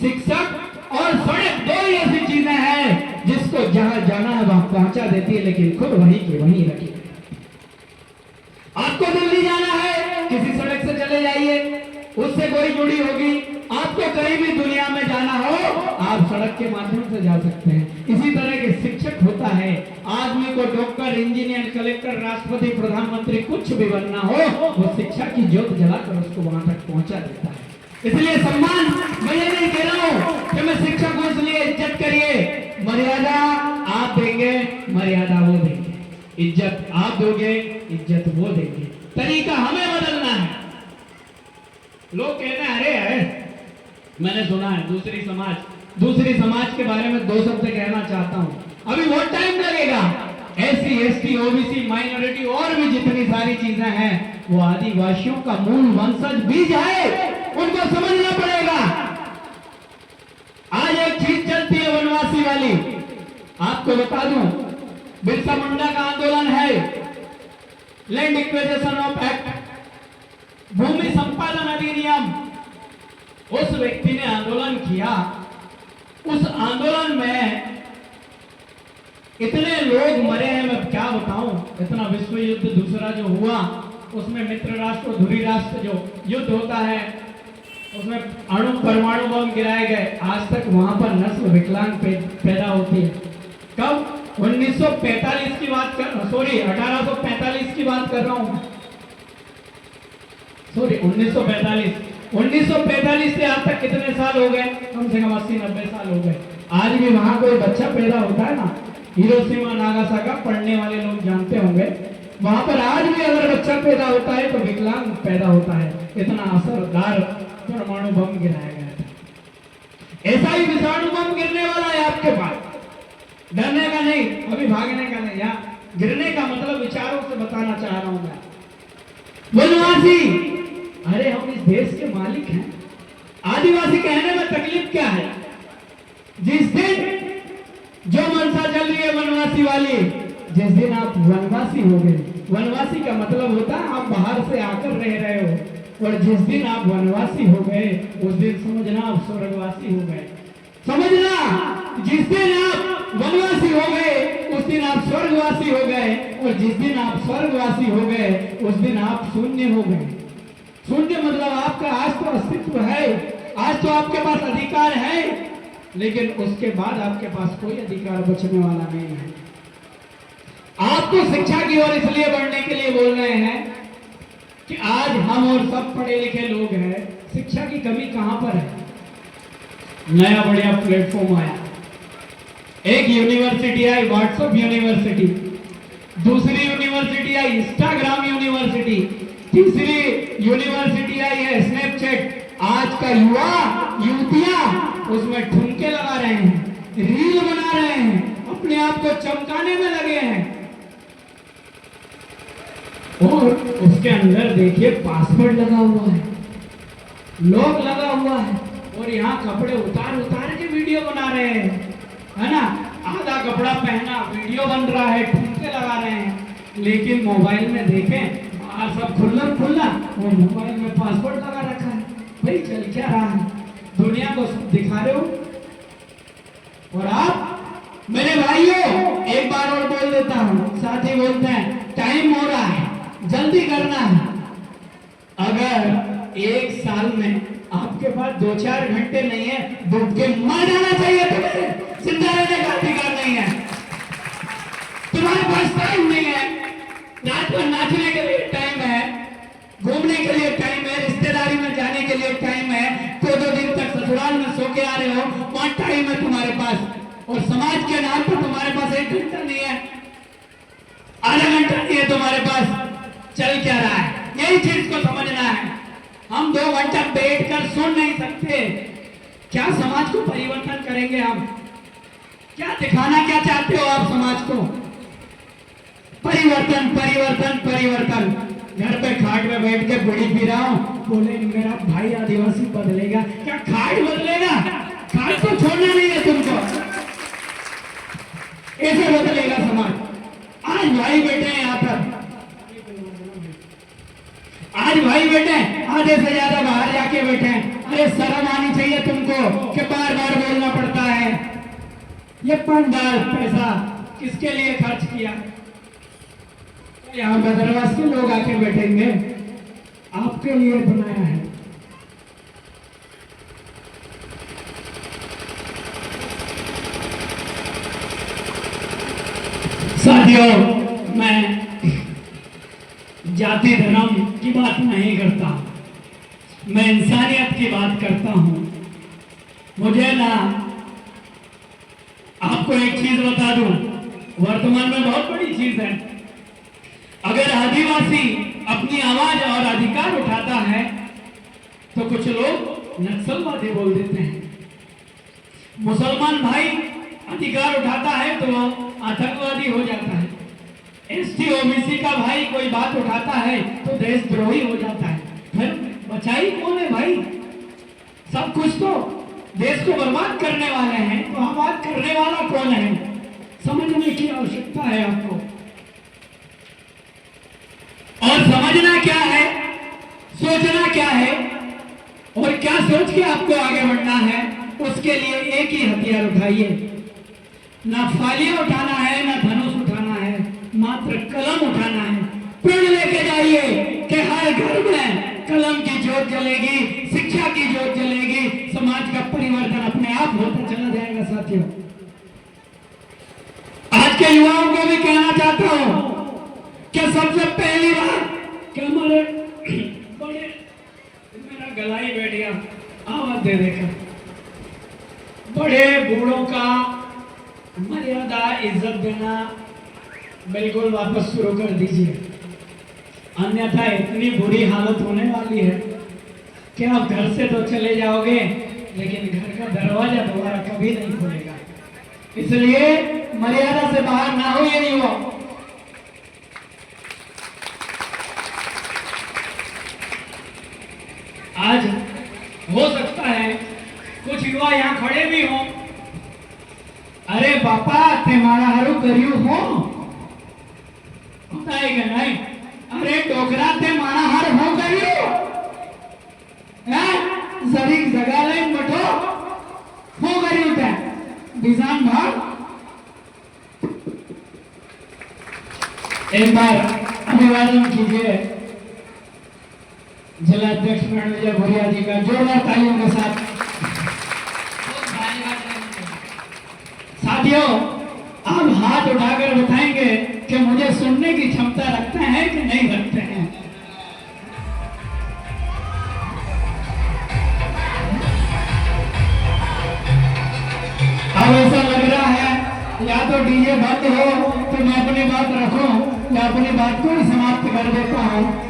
शिक्षक और सड़क 2 ऐसी चीजें हैं जिसको जहां जाना है वहां पहुंचा देती है, लेकिन खुद वहीं की वहीं रखी। आपको दिल्ली जाना है, किसी सड़क से चले जाइए, उससे कोई जुड़ी होगी। आपको कहीं भी दुनिया में जाना हो, आप सड़क के माध्यम से जा सकते हैं। इसी तरह के शिक्षक होता है। आदमी को डॉक्टर, इंजीनियर, कलेक्टर, राष्ट्रपति, प्रधानमंत्री कुछ भी बनना हो, वो शिक्षा की ज्योत जलाकर उसको वहां तक पहुंचा देता है। इसलिए सम्मान मैं ये नहीं कह रहा हूं कि मैं शिक्षक हूं इसलिए इज्जत करिए। मर्यादा आप देंगे, मर्यादा वो देंगे। इज्जत आप दोगे, इज्जत वो देंगे। तरीका हमें बदलना है। लोग कहते हैं अरे मैंने सुना है दूसरी समाज के बारे में 2 शब्द कहना चाहता हूं। अभी बहुत टाइम लगेगा। SC, ST, OBC, माइनॉरिटी और भी जितनी सारी चीजें हैं, वो आदिवासियों का मूल वंशज बीज है, उनको समझना पड़ेगा। आज एक चीज चलती है वनवासी वाली, आपको बता दूं, बिरसा मुंडा का आंदोलन है, लैंड एक्विजिशन ऑफ एक्ट, भूमि संपादन अधिनियम। उस व्यक्ति ने आंदोलन किया, उस आंदोलन में इतने लोग मरे हैं, मैं क्या बताऊं। इतना विश्व युद्ध दूसरा जो हुआ, उसमें मित्र राष्ट्र और धुरी राष्ट्र जो युद्ध होता है, उसमें अणु परमाणु बम गिराए गए। आज तक वहां पर नस्ल विकलांग पैदा होती है। कब? 1945 की बात कर, सॉरी 1845 की बात कर रहा हूं, सॉरी 1945 से आज तक कितने साल हो गए? कम से कम 80-90 साल हो गए। आज भी वहां कोई बच्चा पैदा होता है ना, हिरोशिमा नागासाकी पढ़ने वाले लोग जानते होंगे। वहां पर आज भी अगर बच्चा पैदा होता है तो विकलांग पैदा होता है, इतना असरदार परमाणु बम गिराया गया था। ऐसा ही विषाणु बम गिरने वाला है आपके पास। डरने का नहीं, अभी भागने का नहीं, यहाँ गिरने का मतलब विचारों से बताना चाह रहा हूं मैं। वनवासी, अरे हम इस देश के मालिक हैं। आदिवासी कहने में तकलीफ क्या है? जिस दिन जो मनसा चल रही है वनवासी वाली, जिस दिन आप वनवासी हो गए, वनवासी का मतलब होता है आप बाहर से आकर रह रहे हो, और जिस दिन आप वनवासी हो गए उस दिन समझना आप स्वर्गवासी हो गए। समझना, जिस दिन आप वनवासी हो गए उस दिन आप स्वर्गवासी हो गए, और जिस दिन आप स्वर्गवासी हो गए उस दिन आप शून्य हो गए। शून्य मतलब आपका आज तो अस्तित्व है, आज तो आपके पास अधिकार है, लेकिन उसके बाद आपके पास कोई अधिकार बचने वाला नहीं है। आपको शिक्षा की ओर इसलिए बढ़ने के लिए बोल रहे हैं कि आज हम और सब पढ़े लिखे लोग हैं, शिक्षा की कमी कहां पर है? नया बढ़िया प्लेटफॉर्म आया, एक यूनिवर्सिटी आई व्हाट्सएप यूनिवर्सिटी, दूसरी यूनिवर्सिटी आई इंस्टाग्राम यूनिवर्सिटी, तीसरी यूनिवर्सिटी आई है स्नैपचैट। आज का युवा युवतियां उसमें ठुमके लगा रहे हैं, रील बना रहे हैं, अपने आप को चमकाने में लगे हैं, और उसके अंदर देखिए पासवर्ड लगा हुआ है, लॉक लगा हुआ है, और यहाँ कपड़े उतार उतार के वीडियो बना रहे हैं, है ना? आधा कपड़ा पहना वीडियो बन रहा है, ठुमके लगा रहे हैं। लेकिन मोबाइल में देखें बाहर सब खुल्ला खुल्ला, और मोबाइल में पासवर्ड लगा रखा है। भाई चल क्या रहा है? दुनिया को सब दिखा रहे हो। और आप मेरे भाइयों, एक बार और बोल देता हूं, साथी बोलते हैं टाइम हो रहा है, जल्दी करना है। अगर एक साल में आपके पास 2-4 घंटे नहीं है, डूब के मर जाना चाहिए तुम्हें, जिंदा रहने का अधिकार नहीं है। तुम्हारे पास टाइम नहीं है, नाचने के लिए टाइम है, घूमने के लिए टाइम है, रिश्तेदारी में जाने के लिए टाइम है, 2-2 दिन तक ससुराल में सो के आ रहे हो, वहां टाइम है तुम्हारे पास, और समाज के नाम पर तुम्हारे पास 1 घंटा नहीं है, आधा घंटा नहीं है तुम्हारे पास। चल क्या रहा है? यही चीज को समझना है। हम 2 घंटा बैठकर सुन नहीं सकते। क्या समाज को परिवर्तन करेंगे हम? क्या दिखाना क्या चाहते हो आप समाज को? परिवर्तन परिवर्तन परिवर्तन। घर पे खाट में बैठ के बुढ़ी पी रहा हूं, बोले मेरा भाई आदिवासी बदलेगा। क्या खाट बदलेगा? खाट तो छोड़ना नहीं है तुमको, ऐसे बदलेगा समाज। आज भाई बैठे हैं यहाँ पर, आज भाई बैठे आधे से ज्यादा बाहर जाके बैठे हैं। अरे शर्म आनी चाहिए तुमको कि बार बार बोलना पड़ता है। ये पंडाल पैसा किसके लिए खर्च किया? यहाँ बदरवास के लोग आके बैठेंगे, आपके लिए बनाया है। साथियों, मैं जाति धर्म की बात नहीं करता, मैं इंसानियत की बात करता हूं। मुझे ना आपको एक चीज बता दूं, वर्तमान में बहुत बड़ी चीज है। अगर आदिवासी अपनी आवाज और अधिकार उठाता है तो कुछ लोग नक्सलवादी बोल देते हैं। मुसलमान भाई अधिकार उठाता है तो आतंकवादी हो जाता है। एसटी ओबीसी का भाई कोई बात उठाता है तो देशद्रोही हो जाता है। फिर बचाई कौन है भाई? सब कुछ तो देश को बर्बाद करने वाले हैं, तो आबाद करने वाला कौन है? समझने की आवश्यकता है आपको। और समझना क्या है, सोचना क्या है, और क्या सोच के आपको आगे बढ़ना है, उसके लिए एक ही हथियार उठाइए। ना फालियां उठाना है, ना धनुष उठाना है, मात्र कलम उठाना है। प्रण लेके जाइए कि हर घर में कलम की जोत जलेगी, शिक्षा की जोत जलेगी, समाज का परिवर्तन अपने आप होता चला जाएगा। साथियों, आज के युवाओं को भी कहना चाहता हूं कि सबसे पहली बात कि हमारे बड़े, मेरा गला ही बैठ गया आवाज दे देकर, बड़े बूढ़ों का मर्यादा इज्जत देना बिल्कुल वापस शुरू कर दीजिए, अन्यथा इतनी बुरी हालत होने वाली है कि आप घर से तो चले जाओगे लेकिन घर का दरवाजा दोबारा कभी नहीं खुलेगा। इसलिए मर्यादा से बाहर ना हो ये युवा। आज हो सकता है कुछ युवा यहाँ खड़े भी हों, अरे बापा तुम्हारा हारू कर्યું हो होता है कि नहीं? अरे डोकरा ते मारा हार हो કર્યું હે જરીક જગા લઈને બઠો हो કર્યું તે डिजाइन भाग। एक बार अभिवादन कीजिए जिलाध्यक्ष विजय भुरिया जी का जोरदार तालियों के साथ। साथियों आप हाथ उठाकर बताएंगे कि मुझे सुनने की क्षमता रखते हैं कि नहीं रखते हैं। अब ऐसा लग रहा है या तो डीजे बंद हो तो मैं अपनी बात रखूं या अपनी बात को ही समाप्त कर देता हूं।